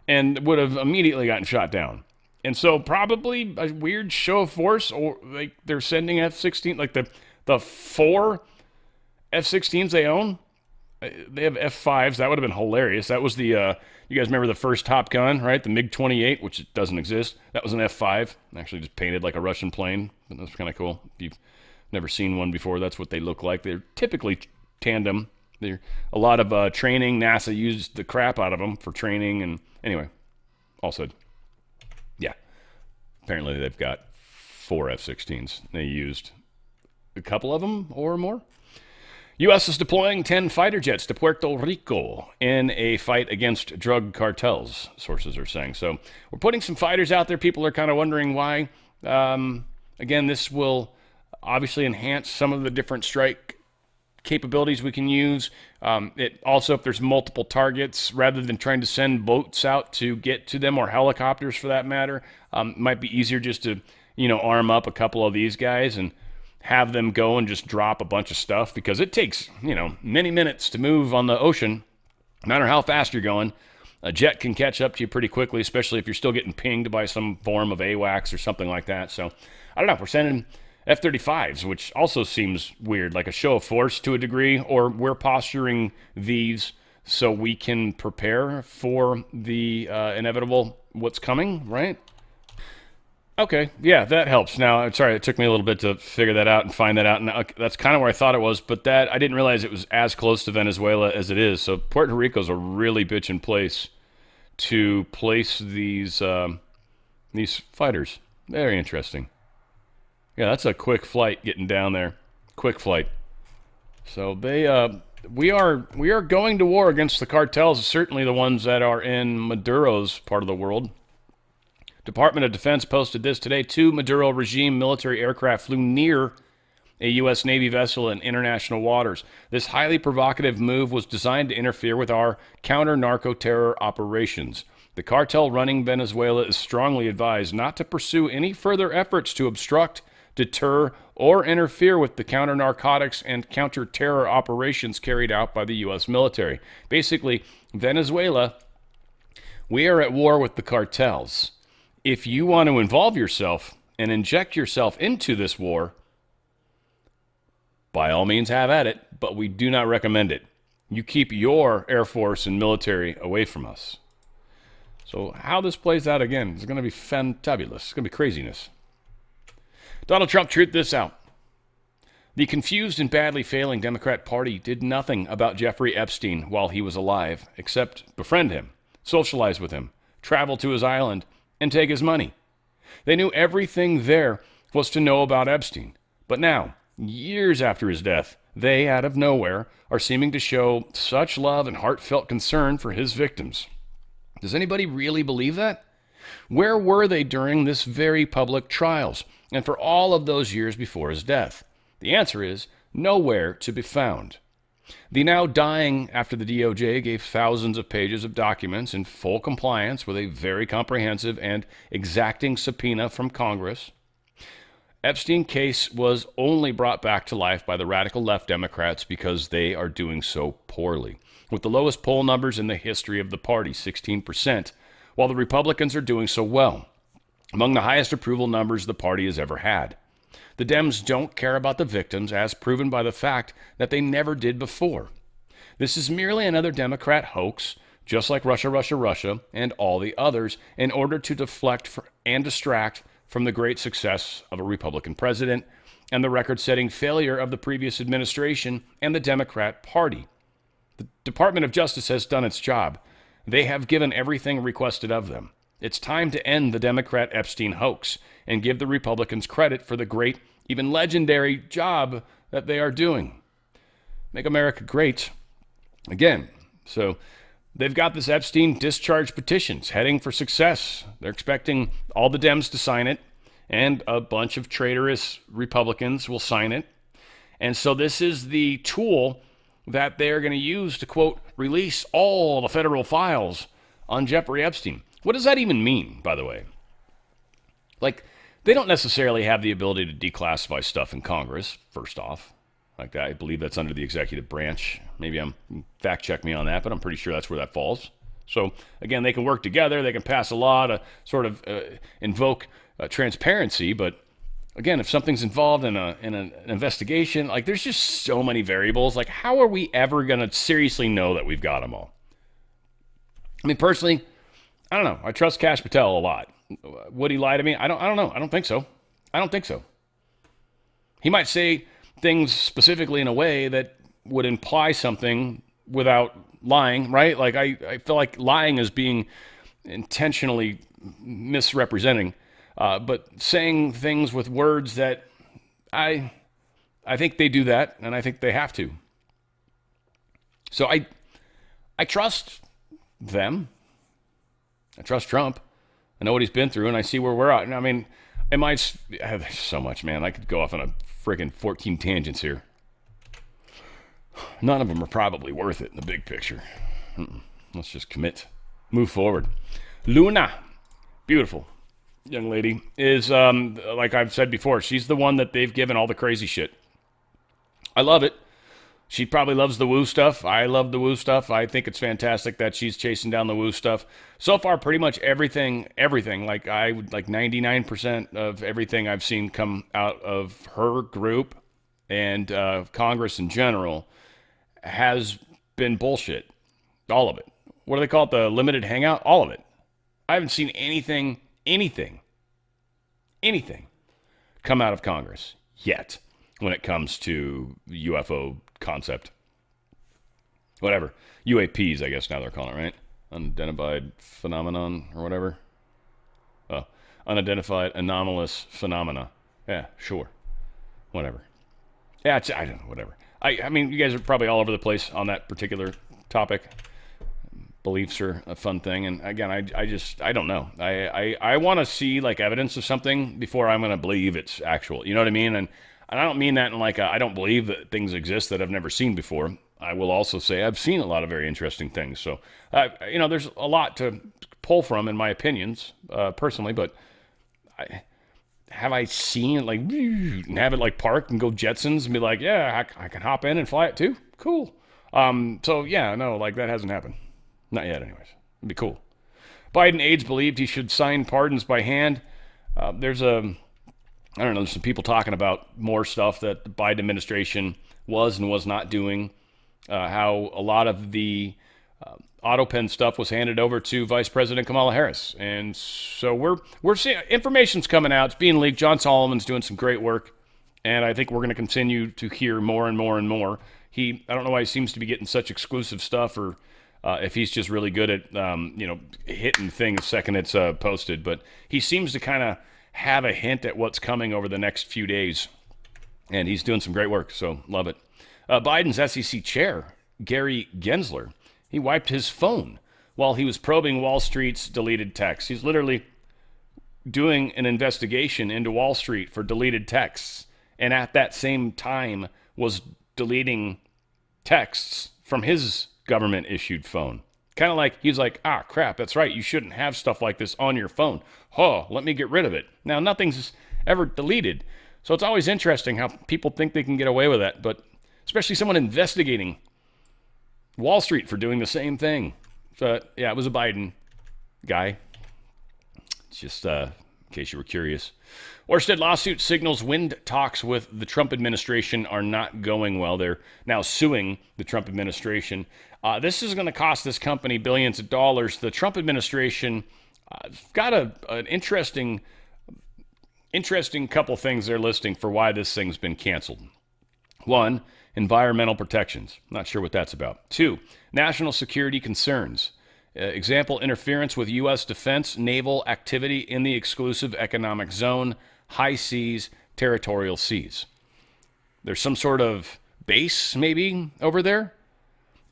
and would have immediately gotten shot down. And so probably a weird show of force, or like they're sending F-16, like the 4 F-16s they own. They have F-5s. That would have been hilarious. That was the, you guys remember the first Top Gun, right? The MiG-28, which doesn't exist. That was an F-5. Actually just painted like a Russian plane. That's kind of cool. If you've never seen one before, that's what they look like. They're typically tandem. They're a lot of training. NASA used the crap out of them for training. And anyway, all said. Yeah. Apparently they've got 4 F-16s. They used a couple of them or more. U.S. is deploying 10 fighter jets to Puerto Rico in a fight against drug cartels, sources are saying. So we're putting some fighters out there. People are kind of wondering why. Again, this will obviously enhance some of the different strike capabilities we can use. It also, if there's multiple targets, rather than trying to send boats out to get to them, or helicopters for that matter, might be easier just to, arm up a couple of these guys and have them go and just drop a bunch of stuff, because it takes, many minutes to move on the ocean. No matter how fast you're going, a jet can catch up to you pretty quickly, especially if you're still getting pinged by some form of AWACS or something like that. So, I don't know, we're sending F-35s, which also seems weird, like a show of force to a degree, or we're posturing these so we can prepare for the inevitable what's coming, right? Okay, yeah, that helps. Now, sorry, it took me a little bit to figure that out and find that out, and that's kind of where I thought it was, but that I didn't realize it was as close to Venezuela as it is. So Puerto Rico's a really bitchin' place to place these fighters. Very interesting. Yeah, that's a quick flight getting down there. Quick flight. So we are going to war against the cartels, certainly the ones that are in Maduro's part of the world. Department of Defense posted this today. 2 Maduro regime military aircraft flew near a U.S. Navy vessel in international waters. This highly provocative move was designed to interfere with our counter-narco-terror operations. The cartel running Venezuela is strongly advised not to pursue any further efforts to obstruct, deter, or interfere with the counter-narcotics and counter-terror operations carried out by the U.S. military. Basically, Venezuela, we are at war with the cartels. If you want to involve yourself and inject yourself into this war, by all means have at it, but we do not recommend it. You keep your Air Force and military away from us. So how this plays out again is going to be fantabulous. It's going to be craziness. Donald Trump tweeted this out. The confused and badly failing Democrat Party did nothing about Jeffrey Epstein while he was alive, except befriend him, socialize with him, travel to his island, and take his money. They knew everything there was to know about Epstein. But now, years after his death, they, out of nowhere, are seeming to show such love and heartfelt concern for his victims. Does anybody really believe that? Where were they during this very public trials and for all of those years before his death? The answer is nowhere to be found. The now dying after the DOJ gave thousands of pages of documents in full compliance with a very comprehensive and exacting subpoena from Congress. Epstein case was only brought back to life by the radical left Democrats because they are doing so poorly, with the lowest poll numbers in the history of the party, 16%, while the Republicans are doing so well, among the highest approval numbers the party has ever had. The Dems don't care about the victims, as proven by the fact that they never did before. This is merely another Democrat hoax, just like Russia, Russia, Russia, and all the others, in order to deflect and distract from the great success of a Republican president and the record-setting failure of the previous administration and the Democrat Party. The Department of Justice has done its job. They have given everything requested of them. It's time to end the Democrat Epstein hoax and give the Republicans credit for the great, even legendary job that they are doing. Make America great again. So they've got this Epstein discharge petitions heading for success. They're expecting all the Dems to sign it, and a bunch of traitorous Republicans will sign it. And so this is the tool that they're going to use to, quote, release all the federal files on Jeffrey Epstein. What does that even mean, by the way? Like, they don't necessarily have the ability to declassify stuff in Congress, first off. Like, I believe that's under the executive branch. Maybe fact check me on that, but I'm pretty sure that's where that falls. So, again, they can work together. They can pass a law to sort of invoke transparency. But, again, if something's involved in an investigation, like, there's just so many variables. Like, how are we ever going to seriously know that we've got them all? I mean, personally, I don't know. I trust Kash Patel a lot. Would he lie to me? I don't know. I don't think so. He might say things specifically in a way that would imply something without lying, right? Like, I feel like lying is being intentionally misrepresenting, but saying things with words that I think they do that, and I think they have to. So I trust them. I trust Trump. I know what he's been through, and I see where we're at. I mean, there's so much, man. I could go off on a freaking 14 tangents here. None of them are probably worth it in the big picture. Let's just commit. Move forward. Luna, beautiful young lady, is, like I've said before, she's the one that they've given all the crazy shit. I love it. She probably loves the woo stuff. I love the woo stuff. I think it's fantastic that she's chasing down the woo stuff. So far, pretty much everything, like 99% of everything I've seen come out of her group and Congress in general has been bullshit. All of it. What do they call it? The limited hangout? All of it. I haven't seen anything come out of Congress yet when it comes to UFO concept. Whatever. UAPs, I guess now they're calling it, right? Unidentified phenomenon or whatever. Unidentified anomalous phenomena. Yeah, sure. Whatever. Yeah, I don't know, whatever. I mean, you guys are probably all over the place on that particular topic. Beliefs are a fun thing. And again, I don't know. I want to see like evidence of something before I'm going to believe it's actual. You know what I mean? And I don't mean that in like I don't believe that things exist that I've never seen before. I will also say I've seen a lot of very interesting things. So, there's a lot to pull from in my opinions, personally, but have I seen it like, and have it like parked and go Jetsons and be like, yeah, I can hop in and fly it too? Cool. So yeah, no, like that hasn't happened. Not yet anyways. It'd be cool. Biden aides believed he should sign pardons by hand. There's some people talking about more stuff that the Biden administration was and was not doing. How a lot of the auto pen stuff was handed over to Vice President Kamala Harris. And so we're seeing information's coming out. It's being leaked. John Solomon's doing some great work And I think we're going to continue to hear more and more and more. I don't know why he seems to be getting such exclusive stuff, or if he's just really good at, hitting things the second it's posted. But he seems to kind of have a hint at what's coming over the next few days. And he's doing some great work, so love it. Biden's SEC chair, Gary Gensler, he wiped his phone while he was probing Wall Street's deleted texts. He's literally doing an investigation into Wall Street for deleted texts, and at that same time was deleting texts from his government-issued phone. Kind of like, he's like, crap, that's right, you shouldn't have stuff like this on your phone. Let me get rid of it. Now, nothing's ever deleted, so it's always interesting how people think they can get away with that, but especially someone investigating Wall Street for doing the same thing. So, yeah, it was a Biden guy. Just in case you were curious. Orsted lawsuit signals wind talks with the Trump administration are not going well. They're now suing the Trump administration. This is going to cost this company billions of dollars. The Trump administration got an interesting couple things they're listing for why this thing's been canceled. 1, environmental protections. Not sure what that's about. 2, national security concerns. Example, interference with U.S. defense, naval activity in the exclusive economic zone, high seas, territorial seas. There's some sort of base, maybe, over there?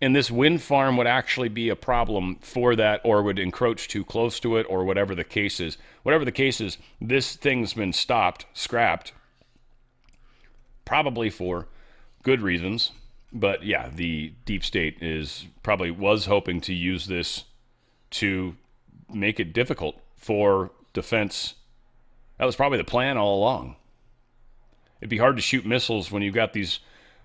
And this wind farm would actually be a problem for that, or would encroach too close to it, or whatever the case is. Whatever the case is, this thing's been scrapped, probably for good reasons. But yeah, the deep state was hoping to use this to make it difficult for defense. That was probably the plan all along. It'd be hard to shoot missiles when you've got these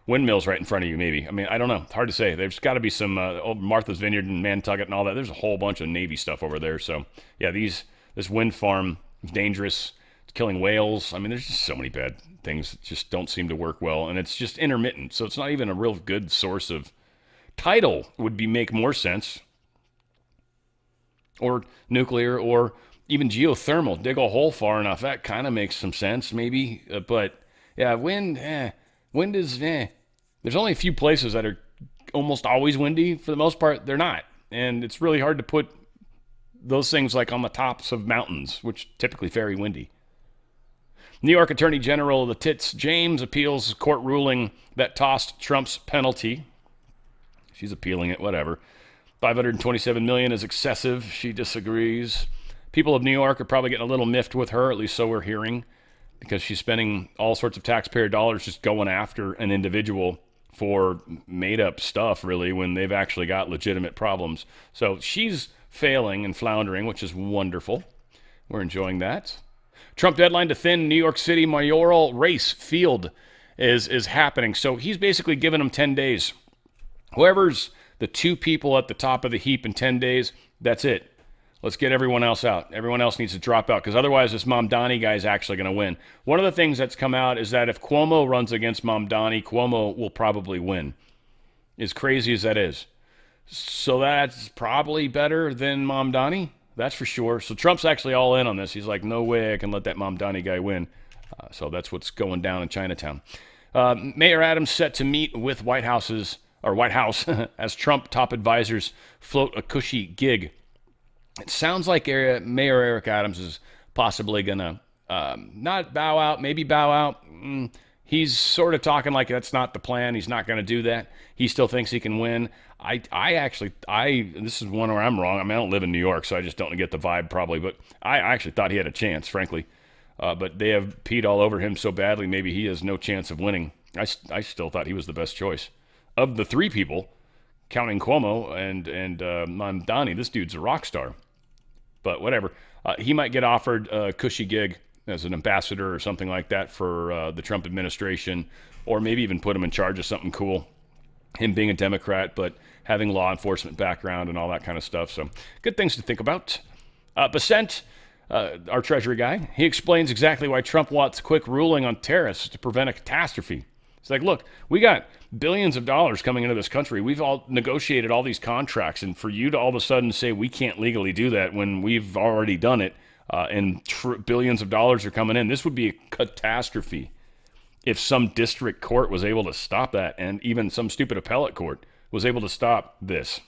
windmills right in front of you, maybe. I mean, I don't know. It's hard to say. There's got to be some Martha's Vineyard and Nantucket and all that. There's a whole bunch of Navy stuff over there. So, yeah, this wind farm is dangerous. It's killing whales. I mean, there's just so many bad things that just don't seem to work well. And it's just intermittent. So it's not even a real good source of tidal would make more sense. Or nuclear, or even geothermal. Dig a hole far enough. That kind of makes some sense, maybe. But, yeah, wind is, There's only a few places that are almost always windy. For the most part, they're not. And it's really hard to put those things like on the tops of mountains, which typically very windy. New York Attorney General the Tits James appeals court ruling that tossed Trump's penalty. She's appealing it, whatever. $527 million is excessive. She disagrees. People of New York are probably getting a little miffed with her, at least so we're hearing, because she's spending all sorts of taxpayer dollars just going after an individual for made-up stuff, really, when they've actually got legitimate problems. So she's failing and floundering, which is wonderful. We're enjoying that. Trump deadline to thin New York City mayoral race field is happening. So he's basically given them 10 days. Whoever's the 2 people at the top of the heap in 10 days, that's it. Let's get everyone else out. Everyone else needs to drop out, because otherwise this Mamdani guy is actually going to win. One of the things that's come out is that if Cuomo runs against Mamdani, Cuomo will probably win, as crazy as that is. So that's probably better than Mamdani, that's for sure. So Trump's actually all in on this. He's like, no way I can let that Mamdani guy win. So that's what's going down in Chinatown. Mayor Adams set to meet with White House as Trump top advisors float a cushy gig. It sounds like Mayor Eric Adams is possibly going to not bow out, maybe bow out. He's sort of talking like that's not the plan. He's not going to do that. He still thinks he can win. This is one where I'm wrong. I mean, I don't live in New York, so I just don't get the vibe probably. But I actually thought he had a chance, frankly. But they have peed all over him so badly, maybe he has no chance of winning. I still thought he was the best choice. Of the 3 people, counting Cuomo and Mamdani, this dude's a rock star. But whatever. He might get offered a cushy gig as an ambassador or something like that for the Trump administration, or maybe even put him in charge of something cool. Him being a Democrat, but having law enforcement background and all that kind of stuff. So good things to think about. Besant, our Treasury guy, he explains exactly why Trump wants a quick ruling on tariffs to prevent a catastrophe. It's like, look, we got billions of dollars coming into this country. We've all negotiated all these contracts, and for you to all of a sudden say we can't legally do that when we've already done it, and billions of dollars are coming in, this would be a catastrophe. if some district court was able to stop that, and even some stupid appellate court was able to stop this.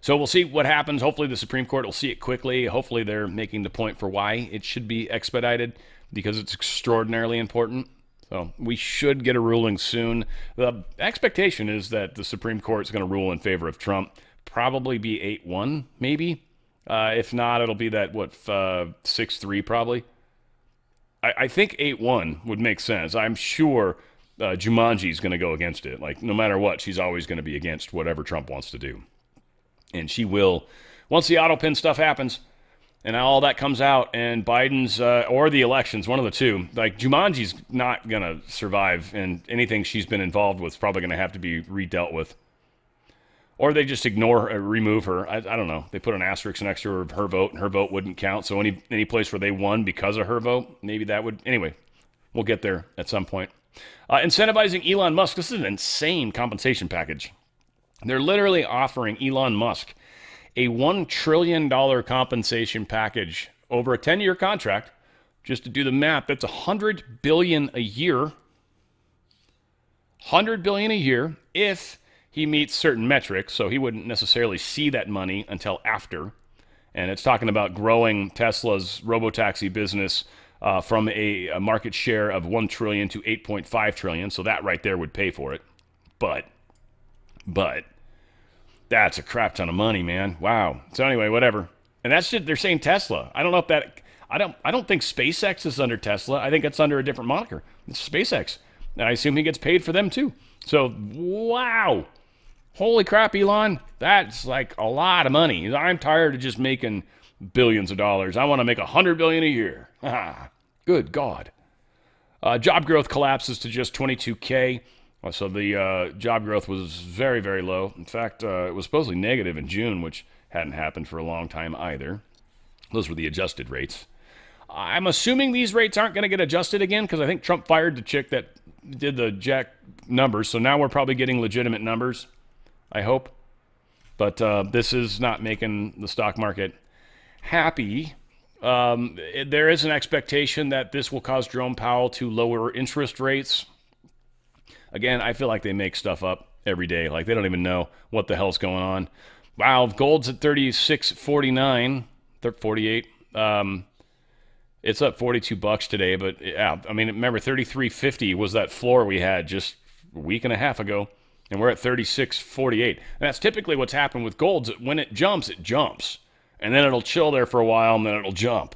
So we'll see what happens. Hopefully the Supreme Court will see it quickly. Hopefully they're making the point for why it should be expedited, because it's extraordinarily important. So we should get a ruling soon. The expectation is that the Supreme Court is going to rule in favor of Trump. Probably be 8-1, maybe. If not, it'll be that, 6-3 probably. I think 8-1 would make sense. I'm sure Jumanji's going to go against it. Like, no matter what, she's always going to be against whatever Trump wants to do. And she will, once the auto pin stuff happens, and all that comes out, and Biden's, or the elections, one of the two, like, Jumanji's not going to survive, and anything she's been involved with is probably going to have to be redealt with. Or they just ignore her, remove her. I don't know. They put an asterisk next to her vote, and her vote wouldn't count. So any place where they won because of her vote, maybe that would. Anyway, we'll get there at some point. Incentivizing Elon Musk. This is an insane compensation package. They're literally offering Elon Musk a $1 trillion compensation package over a 10-year contract. Just to do the math, that's $100 billion a year. $100 billion a year if he meets certain metrics, so he wouldn't necessarily see that money until after. And it's talking about growing Tesla's robotaxi business from a market share of $1 trillion to $8.5 trillion. So that right there would pay for it. But that's a crap ton of money, man. Wow. So anyway, whatever. And that's just, they're saying Tesla. I don't know if that, I don't think SpaceX is under Tesla. I think it's under a different moniker. It's SpaceX. And I assume he gets paid for them too. So, wow. Holy crap, Elon. That's like a lot of money. I'm tired of just making billions of dollars. I want to make $100 billion a year. Good God. Job growth collapses to just 22K. So the job growth was very, very low. In fact, it was supposedly negative in June, which hadn't happened for a long time either. Those were the adjusted rates. I'm assuming these rates aren't going to get adjusted again, because I think Trump fired the chick that did the jack numbers. So now we're probably getting legitimate numbers, I hope. But this is not making the stock market happy. There is an expectation that this will cause Jerome Powell to lower interest rates. Again, I feel like they make stuff up every day. Like, they don't even know what the hell's going on. Wow, gold's at 36.49, 48. It's up $42 today, but yeah, I mean, remember 33.50 was that floor we had just a week and a half ago, and we're at 36.48. And that's typically what's happened with gold. When it jumps, and then it'll chill there for a while, and then it'll jump.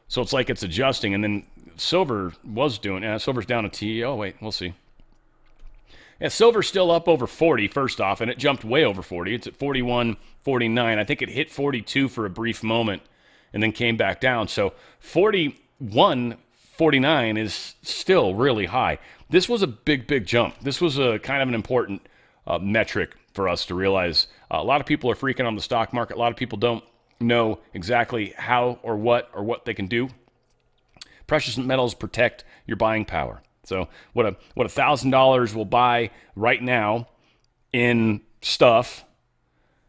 So it's like it's adjusting, and then silver was doing. Silver's down a T. Oh wait, we'll see. Yeah, silver's still up over 40, first off, and it jumped way over 40. It's at 41.49. I think it hit 42 for a brief moment and then came back down. So 41.49 is still really high. This was a big, big jump. This was a kind of an important metric for us to realize. A lot of people are freaking on the stock market. A lot of people don't know exactly how or what they can do. Precious metals protect your buying power. So what $1,000 will buy right now in stuff,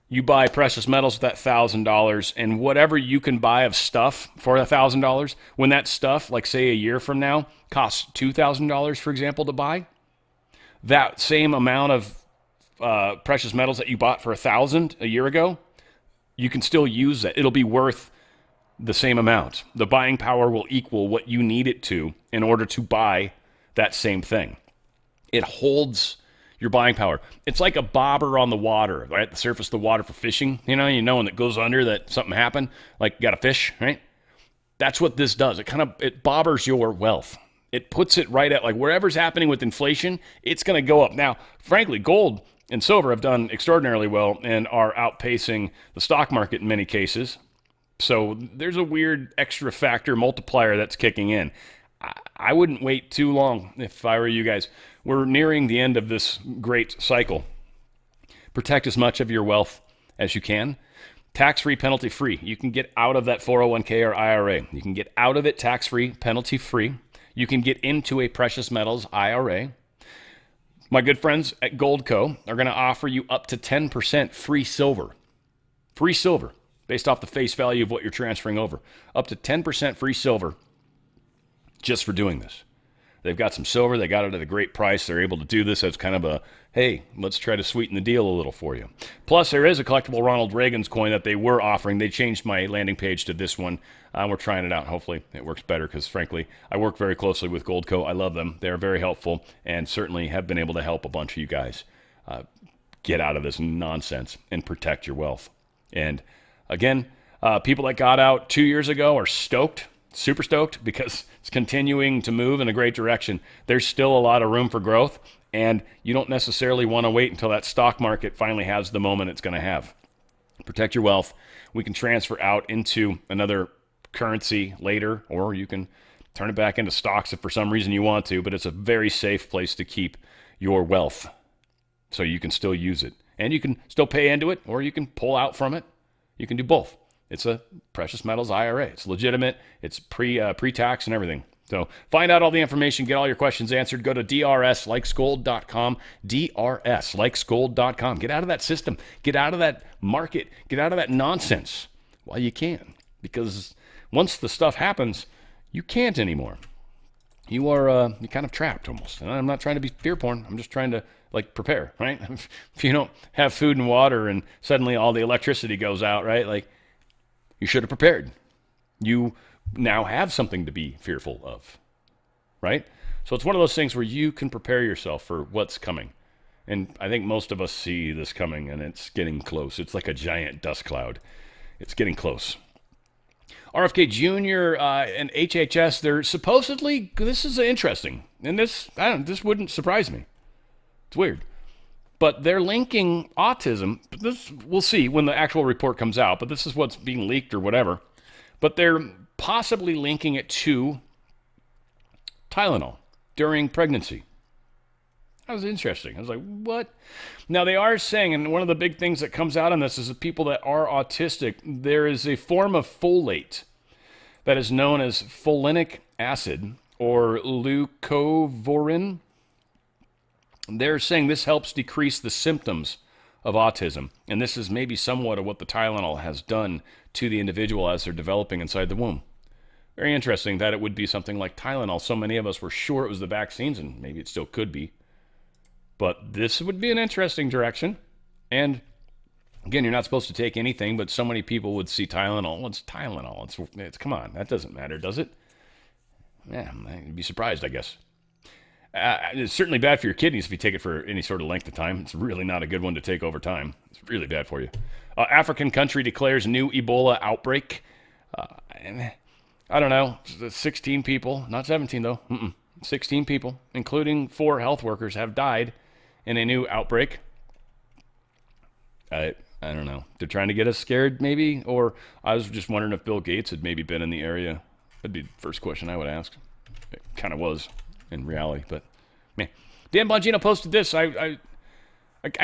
you buy precious metals with that $1,000, and whatever you can buy of stuff for $1,000, when that stuff, like say a year from now, costs $2,000, for example, to buy, that same amount of precious metals that you bought for $1,000 a year ago, you can still use that. It'll be worth the same amount. The buying power will equal what you need it to in order to buy that same thing. It holds your buying power. It's like a bobber on the water, right? The surface of the water for fishing. You know when it goes under that something happened, like you got a fish, right? That's what this does. It bobbers your wealth. It puts it right at, like, wherever's happening with inflation, it's going to go up. Now, frankly, gold and silver have done extraordinarily well and are outpacing the stock market in many cases. So there's a weird extra factor multiplier that's kicking in. I wouldn't wait too long if I were you guys. We're nearing the end of this great cycle. Protect as much of your wealth as you can. Tax-free, penalty-free. You can get out of that 401k or IRA. You can get out of it tax-free, penalty-free. You can get into a precious metals IRA. My good friends at Goldco are going to offer you up to 10% free silver. Free silver, based off the face value of what you're transferring over. Up to 10% free silver just for doing this. They've got some silver. They got it at a great price. They're able to do this as kind of a, hey, let's try to sweeten the deal a little for you. Plus, there is a collectible Ronald Reagan's coin that they were offering. They changed my landing page to this one. We're trying it out. Hopefully, it works better because, frankly, I work very closely with Goldco. I love them. They're very helpful and certainly have been able to help a bunch of you guys get out of this nonsense and protect your wealth. And, again, people that got out 2 years ago are stoked. Super stoked because it's continuing to move in a great direction. There's still a lot of room for growth, and you don't necessarily want to wait until that stock market finally has the moment it's going to have. Protect your wealth. We can transfer out into another currency later, or you can turn it back into stocks if for some reason you want to, but it's a very safe place to keep your wealth so you can still use it. And you can still pay into it, or you can pull out from it. You can do both. It's a precious metals IRA. It's legitimate. It's pre-tax and everything. So find out all the information. Get all your questions answered. Go to drslikesgold.com. drslikesgold.com. Get out of that system. Get out of that market. Get out of that nonsense while you can. Because once the stuff happens, you can't anymore. You're kind of trapped almost. And I'm not trying to be fear porn. I'm just trying to prepare, right? If you don't have food and water and suddenly all the electricity goes out, right? You should have prepared. You now have something to be fearful of, right? So it's one of those things where you can prepare yourself for what's coming. And I think most of us see this coming, and it's getting close. It's like a giant dust cloud. It's getting close. RFK Jr. And HHS, they're supposedly, this is interesting. And this wouldn't surprise me. It's weird. But they're linking autism. This we'll see when the actual report comes out, but this is what's being leaked or whatever. But they're possibly linking it to Tylenol during pregnancy. That was interesting. I was like, what? Now, they are saying, and one of the big things that comes out on this is that people that are autistic, there is a form of folate that is known as folinic acid or leucovorin. They're saying this helps decrease the symptoms of autism. And this is maybe somewhat of what the Tylenol has done to the individual as they're developing inside the womb. Very interesting that it would be something like Tylenol. So many of us were sure it was the vaccines, and maybe it still could be. But this would be an interesting direction. And again, you're not supposed to take anything, but so many people would see Tylenol. What's Tylenol? It's come on, that doesn't matter, does it? Yeah, I'd be surprised, I guess. It's certainly bad for your kidneys if you take it for any sort of length of time. It's really not a good one to take over time. It's really bad for you. African country declares new Ebola outbreak. I don't know, 16 people, not 17 though, 16 people, including 4 health workers, have died in a new outbreak. I don't know. They're trying to get us scared, maybe? Or I was just wondering if Bill Gates had maybe been in the area. That'd be the first question I would ask. It kind of was in reality, but man. Dan Bongino posted this. I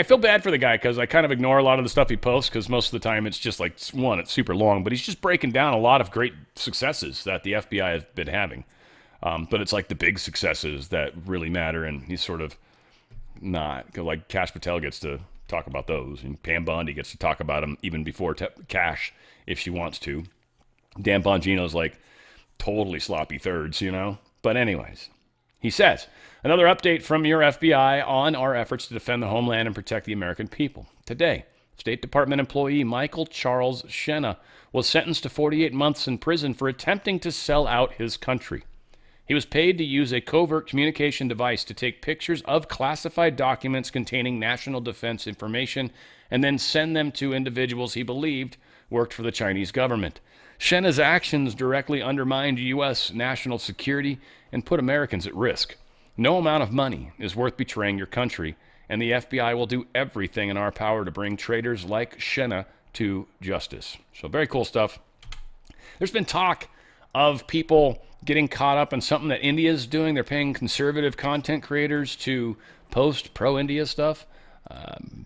feel bad for the guy because I kind of ignore a lot of the stuff he posts because most of the time it's just like, one, it's super long, but he's just breaking down a lot of great successes that the FBI has been having. But it's like the big successes that really matter, and he's sort of not. Like Kash Patel gets to talk about those, and Pam Bondi gets to talk about them even before Kash if she wants to. Dan Bongino's like totally sloppy thirds, you know? But anyways, he says, another update from your FBI on our efforts to defend the homeland and protect the American people. Today, State Department employee Michael Charles Shenna was sentenced to 48 months in prison for attempting to sell out his country. He was paid to use a covert communication device to take pictures of classified documents containing national defense information and then send them to individuals he believed worked for the Chinese government. Shenna's actions directly undermined U.S. national security and put Americans at risk. No amount of money is worth betraying your country, and the FBI will do everything in our power to bring traitors like Shenna to justice. So very cool stuff. There's been talk of people getting caught up in something that India is doing. They're paying conservative content creators to post pro-India stuff.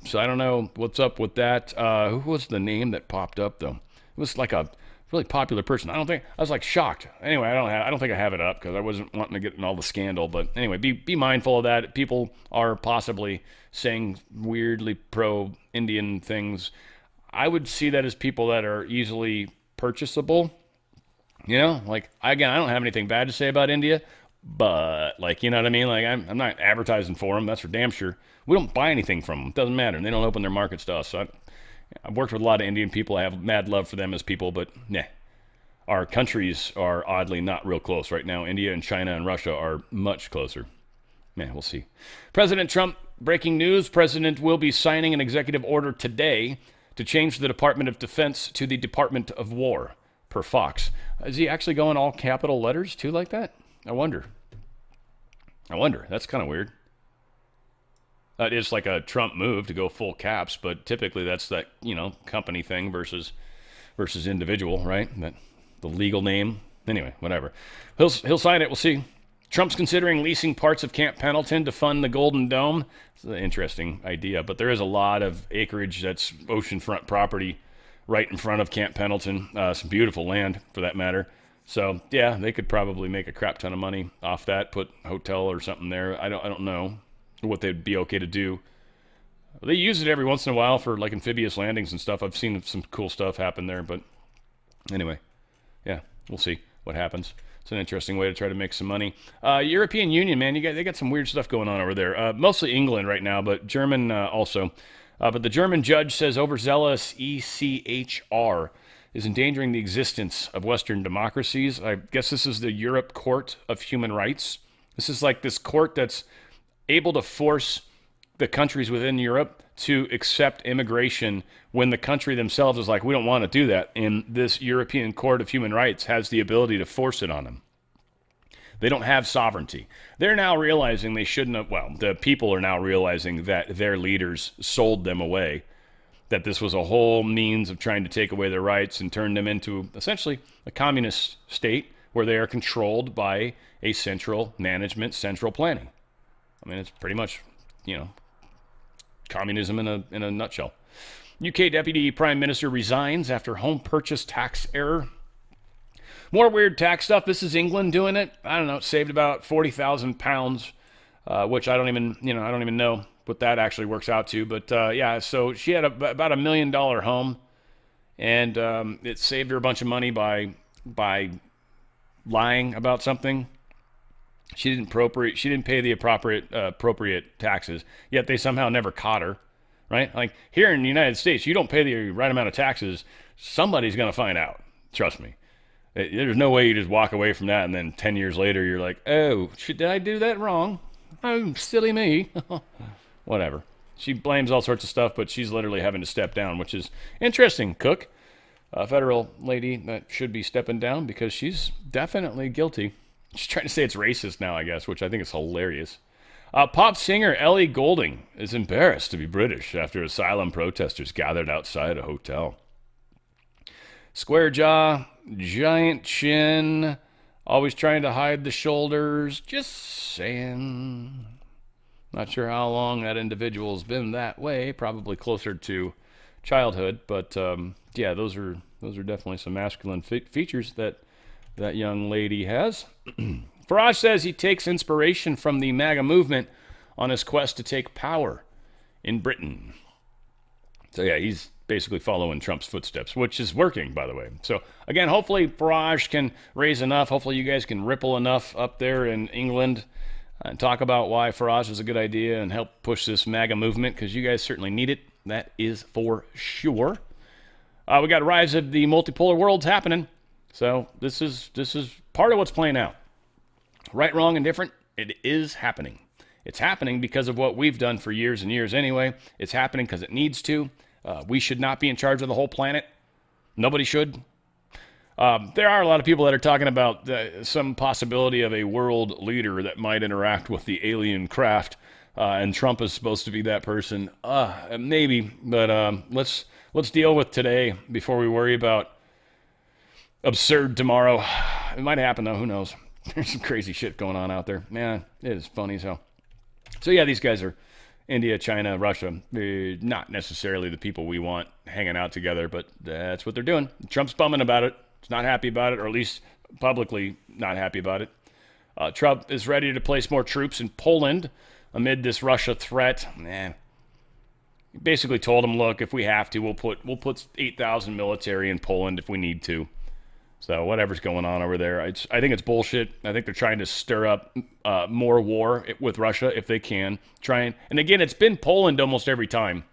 So I don't know what's up with that. Who was the name that popped up, though? It was like a really popular person. I was like shocked. Anyway, I don't think I have it up because I wasn't wanting to get in all the scandal. But anyway, be mindful of that. People are possibly saying weirdly pro-Indian things. I would see that as people that are easily purchasable. You know, like, again, I don't have anything bad to say about India, But, like, you know what I mean? Like, I'm not advertising for them. That's for damn sure. We don't buy anything from them. It doesn't matter. And they don't open their markets to us. So I've worked with a lot of Indian people. I have mad love for them as people, but nah. Our countries are oddly not real close right now. India and China and Russia are much closer. Man, we'll see. President Trump, breaking news. President will be signing an executive order today to change the Department of Defense to the Department of War, per Fox. Is he actually going all capital letters, too, like that? I wonder. That's kind of weird. That is like a Trump move to go full caps, but typically that's that, company thing versus individual, right? The legal name. Anyway, whatever. He'll sign it. We'll see. Trump's considering leasing parts of Camp Pendleton to fund the Golden Dome. It's an interesting idea, but there is a lot of acreage that's oceanfront property right in front of Camp Pendleton. Some beautiful land, for that matter. So, yeah, they could probably make a crap ton of money off that, put a hotel or something there. I don't know what they'd be okay to do. They use it every once in a while for, like, amphibious landings and stuff. I've seen some cool stuff happen there, but anyway, yeah, we'll see what happens. It's an interesting way to try to make some money. European Union, man, they got some weird stuff going on over there. Mostly England right now, but German also. But the German judge says overzealous ECHR is endangering the existence of Western democracies. I guess this is the Europe Court of Human Rights. This is like this court that's able to force the countries within Europe to accept immigration when the country themselves is like, we don't want to do that. And this European Court of Human Rights has the ability to force it on them. They don't have sovereignty. They're now realizing they shouldn't have, well, the people are now realizing that their leaders sold them away, that this was a whole means of trying to take away their rights and turn them into essentially a communist state where they are controlled by a central management, central planning. I mean, it's pretty much, communism in a nutshell. UK Deputy Prime Minister resigns after home purchase tax error. More weird tax stuff. This is England doing it. I don't know. It saved about £40,000, which I don't even know what that actually works out to. But yeah, so she had about $1 million home, and it saved her a bunch of money by lying about something. She didn't pay the appropriate taxes, yet they somehow never caught her, right? Like here in the United States, you don't pay the right amount of taxes, somebody's going to find out. Trust me. There's no way you just walk away from that and then 10 years later you're like, oh, did I do that wrong? Oh, silly me. Whatever. She blames all sorts of stuff, but she's literally having to step down, which is interesting. Cook, a federal lady that should be stepping down because she's definitely guilty. She's trying to say it's racist now, I guess, which I think is hilarious. Pop singer Ellie Goulding is embarrassed to be British after asylum protesters gathered outside a hotel. Square jaw, giant chin, always trying to hide the shoulders. Just saying. Not sure how long that individual's been that way. Probably closer to childhood, but yeah, those are definitely some masculine features that young lady has. Farage says he takes inspiration from the MAGA movement on his quest to take power in Britain. So yeah, he's basically following Trump's footsteps, which is working, by the way. So again, hopefully Farage can raise enough. Hopefully you guys can ripple enough up there in England and talk about why Farage is a good idea and help push this MAGA movement, because you guys certainly need it. That is for sure. We got a rise of the multipolar world's happening. So this is part of what's playing out. Right, wrong, and different, it is happening. It's happening because of what we've done for years and years anyway. It's happening because it needs to. We should not be in charge of the whole planet. Nobody should. There are a lot of people that are talking about some possibility of a world leader that might interact with the alien craft, and Trump is supposed to be that person. Maybe, but let's deal with today before we worry about absurd tomorrow. It might happen though, who knows? There's some crazy shit going on out there. Man, it is funny as hell. So yeah, these guys are India, China, Russia. They're not necessarily the people we want hanging out together, but that's what they're doing. Trump's bumming about it. He's not happy about it, or at least publicly not happy about it. Trump is ready to place more troops in Poland amid this Russia threat. He basically told him, look, if we have to, we'll put 8,000 military in Poland if we need to. So whatever's going on over there, I think it's bullshit. I think they're trying to stir up more war with Russia if they can. And again, it's been Poland almost every time.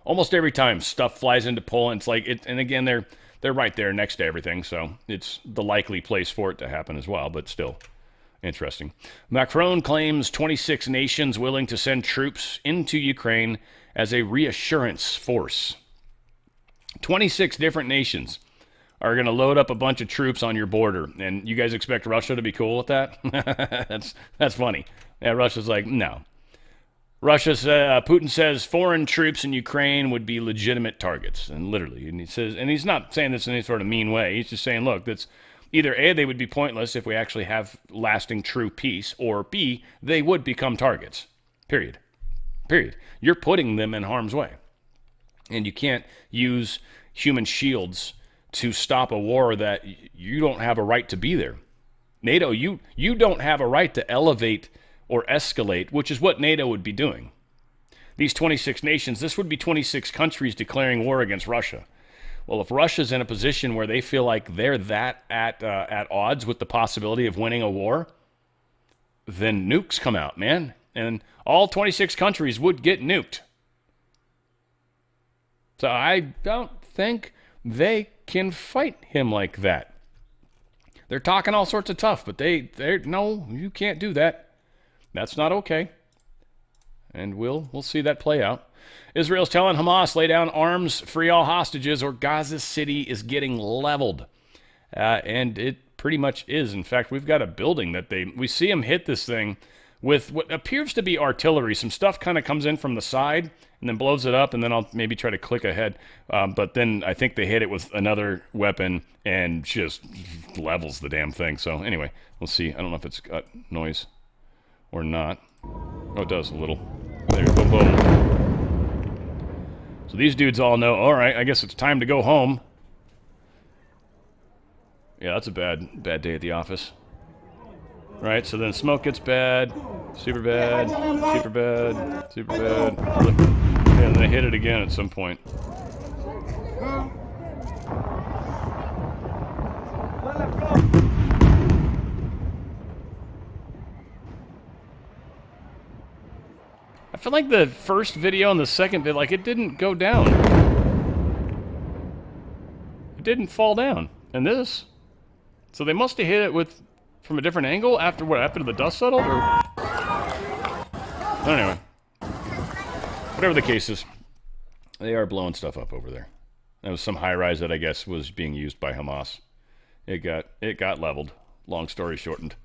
Almost every time stuff flies into Poland, it's like and again they're right there next to everything, so it's the likely place for it to happen as well. But still, interesting. Macron claims 26 nations willing to send troops into Ukraine as a reassurance force. 26 different nations are going to load up a bunch of troops on your border, and you guys expect Russia to be cool with that? That's funny. Yeah, Russia's like, no. Putin says foreign troops in Ukraine would be legitimate targets, and literally, and he's not saying this in any sort of mean way. He's just saying, look, that's either A, they would be pointless if we actually have lasting true peace, or B, they would become targets. Period. You're putting them in harm's way, and you can't use human shields to stop a war that you don't have a right to be there. NATO, you don't have a right to elevate or escalate, which is what NATO would be doing. These 26 nations, this would be 26 countries declaring war against Russia. Well, if Russia's in a position where they feel like they're that at odds with the possibility of winning a war, then nukes come out, man. And all 26 countries would get nuked. So I don't think they can fight him like that. They're talking all sorts of tough, but they're no, you can't do that. That's not okay. And we'll see that play out. Israel's telling Hamas, lay down arms, free all hostages, or Gaza City is getting leveled. And it pretty much is. In fact, we've got a building that we see them hit this thing with what appears to be artillery. Some stuff kind of comes in from the side and then blows it up, and then I'll maybe try to click ahead. But then I think they hit it with another weapon and just levels the damn thing. So anyway, we'll see. I don't know if it's got noise or not. Oh, it does a little. There, boom, boom. So these dudes all know, all right, I guess it's time to go home. Yeah, that's a bad day at the office. Right, so then smoke gets bad, super bad, super bad, super bad. Yeah, and they hit it again at some point. I feel like the first video and the second video, like, it didn't go down. It didn't fall down. And this, so they must have hit it from a different angle after the dust settled? Or... Anyway, whatever the case is, they are blowing stuff up over there. That was some high-rise that I guess was being used by Hamas. It got leveled. Long story shortened.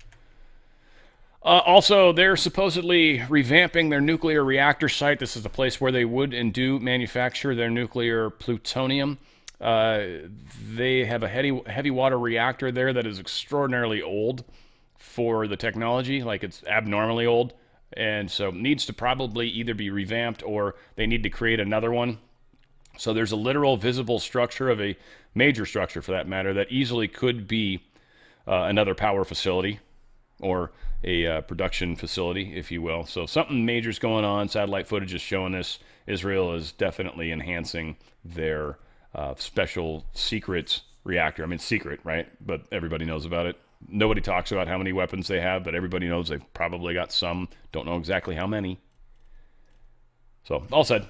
Also, they're supposedly revamping their nuclear reactor site. This is the place where they would and do manufacture their nuclear plutonium. They have a heavy water reactor there that is extraordinarily old for the technology. Like, it's abnormally old. And so needs to probably either be revamped or they need to create another one. So there's a literal visible structure of a major structure, for that matter, that easily could be another power facility or a production facility, if you will. So something major's going on. Satellite footage is showing this. Israel is definitely enhancing their special secret reactor. I mean, secret, right? But everybody knows about it. Nobody talks about how many weapons they have, but everybody knows they've probably got some. Don't know exactly how many. So, all said,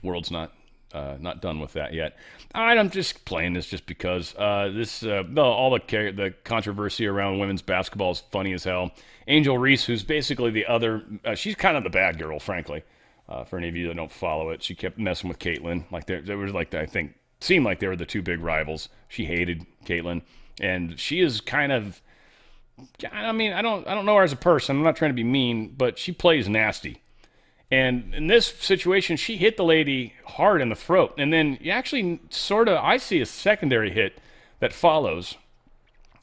world's not done with that yet. I'm just playing this just because all the controversy around women's basketball is funny as hell. Angel Reese, who's basically the other, she's kind of the bad girl, frankly. For any of you that don't follow it, she kept messing with Caitlyn. Like there was like, I think, seemed like they were the two big rivals. She hated Caitlyn, and she is kind of, I mean, I don't know her as a person. I'm not trying to be mean, but she plays nasty. And in this situation, she hit the lady hard in the throat. And then you actually I see a secondary hit that follows.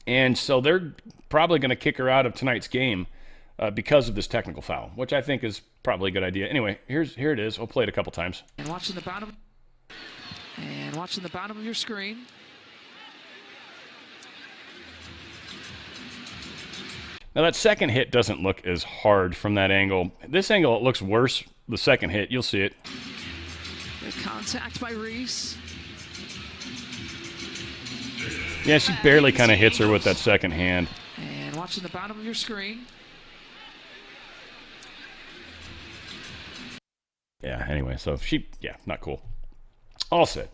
And so they're probably going to kick her out of tonight's game because of this technical foul, which I think is probably a good idea. Anyway, here it is. I'll play it a couple times. And watching the bottom of your screen. Now, that second hit doesn't look as hard from that angle. This angle, it looks worse. The second hit, you'll see it. The contact by Reese. Yeah, she barely kind of hits her with that second hand. And watching the bottom of your screen. Yeah, anyway, so not cool. All said.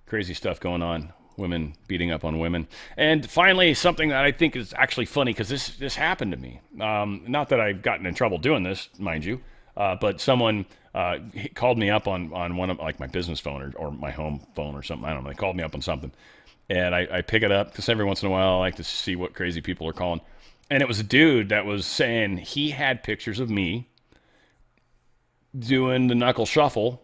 Crazy stuff going on. Women beating up on women. And finally, something that I think is actually funny, because this happened to me. Not that I've gotten in trouble doing this, mind you, but someone called me up on one of, like, my business phone or my home phone or something. I don't know. They called me up on something. And I pick it up, because every once in a while I like to see what crazy people are calling. And it was a dude that was saying he had pictures of me doing the knuckle shuffle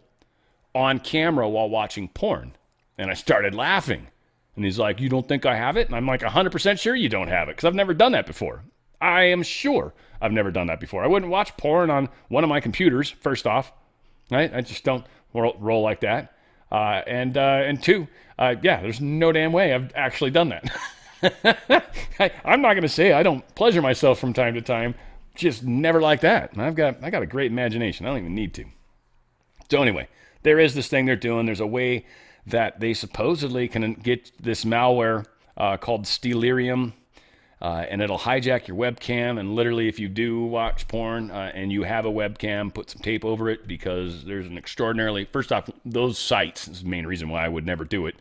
on camera while watching porn. And I started laughing. And he's like, "You don't think I have it?" And I'm like, 100% sure you don't have it, because I've never done that before. I am sure I've never done that before. I wouldn't watch porn on one of my computers, first off. Right? I just don't roll like that. And two, there's no damn way I've actually done that. I'm not going to say I don't pleasure myself from time to time. Just never like that. And I got a great imagination. I don't even need to. So anyway, there is this thing they're doing. There's a way that they supposedly can get this malware called Stealerium, and it'll hijack your webcam. And literally, if you do watch porn and you have a webcam, put some tape over it, because there's an extraordinarily, first off, those sites, this is the main reason why I would never do it,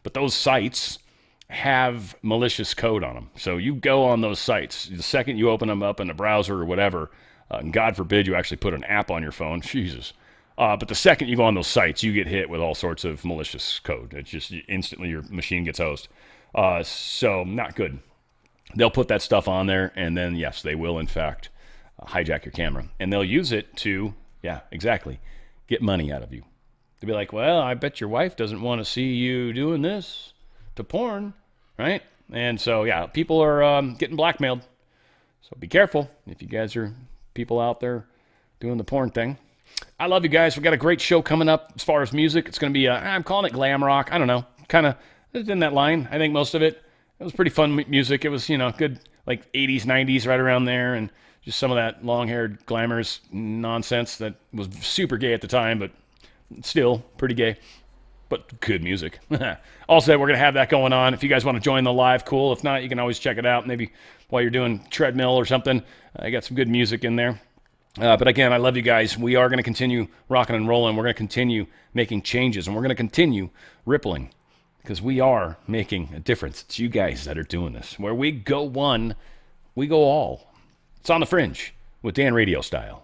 but those sites have malicious code on them. So you go on those sites, the second you open them up in a browser or whatever, and God forbid you actually put an app on your phone, Jesus. But the second you go on those sites, you get hit with all sorts of malicious code. It's just instantly your machine gets hosed. So not good. They'll put that stuff on there, and then, yes, they will, in fact, hijack your camera. And they'll use it to, get money out of you. They'll be like, "Well, I bet your wife doesn't want to see you doing this to porn," right? And so, people are getting blackmailed. So be careful if you guys are people out there doing the porn thing. I love you guys. We got a great show coming up as far as music. It's going to be, I'm calling it glam rock. I don't know. Kind of in that line. I think most of it. It was pretty fun music. It was, good, like 80s, 90s, right around there. And just some of that long-haired, glamorous nonsense that was super gay at the time, but still pretty gay. But good music. Also, we're going to have that going on. If you guys want to join the live, cool. If not, you can always check it out. Maybe while you're doing treadmill or something. I got some good music in there. But again, I love you guys. We are going to continue rocking and rolling. We're going to continue making changes, and we're going to continue rippling, because we are making a difference. It's you guys that are doing this. Where we go one, we go all. It's on the Fringe with Dan RadioStyle.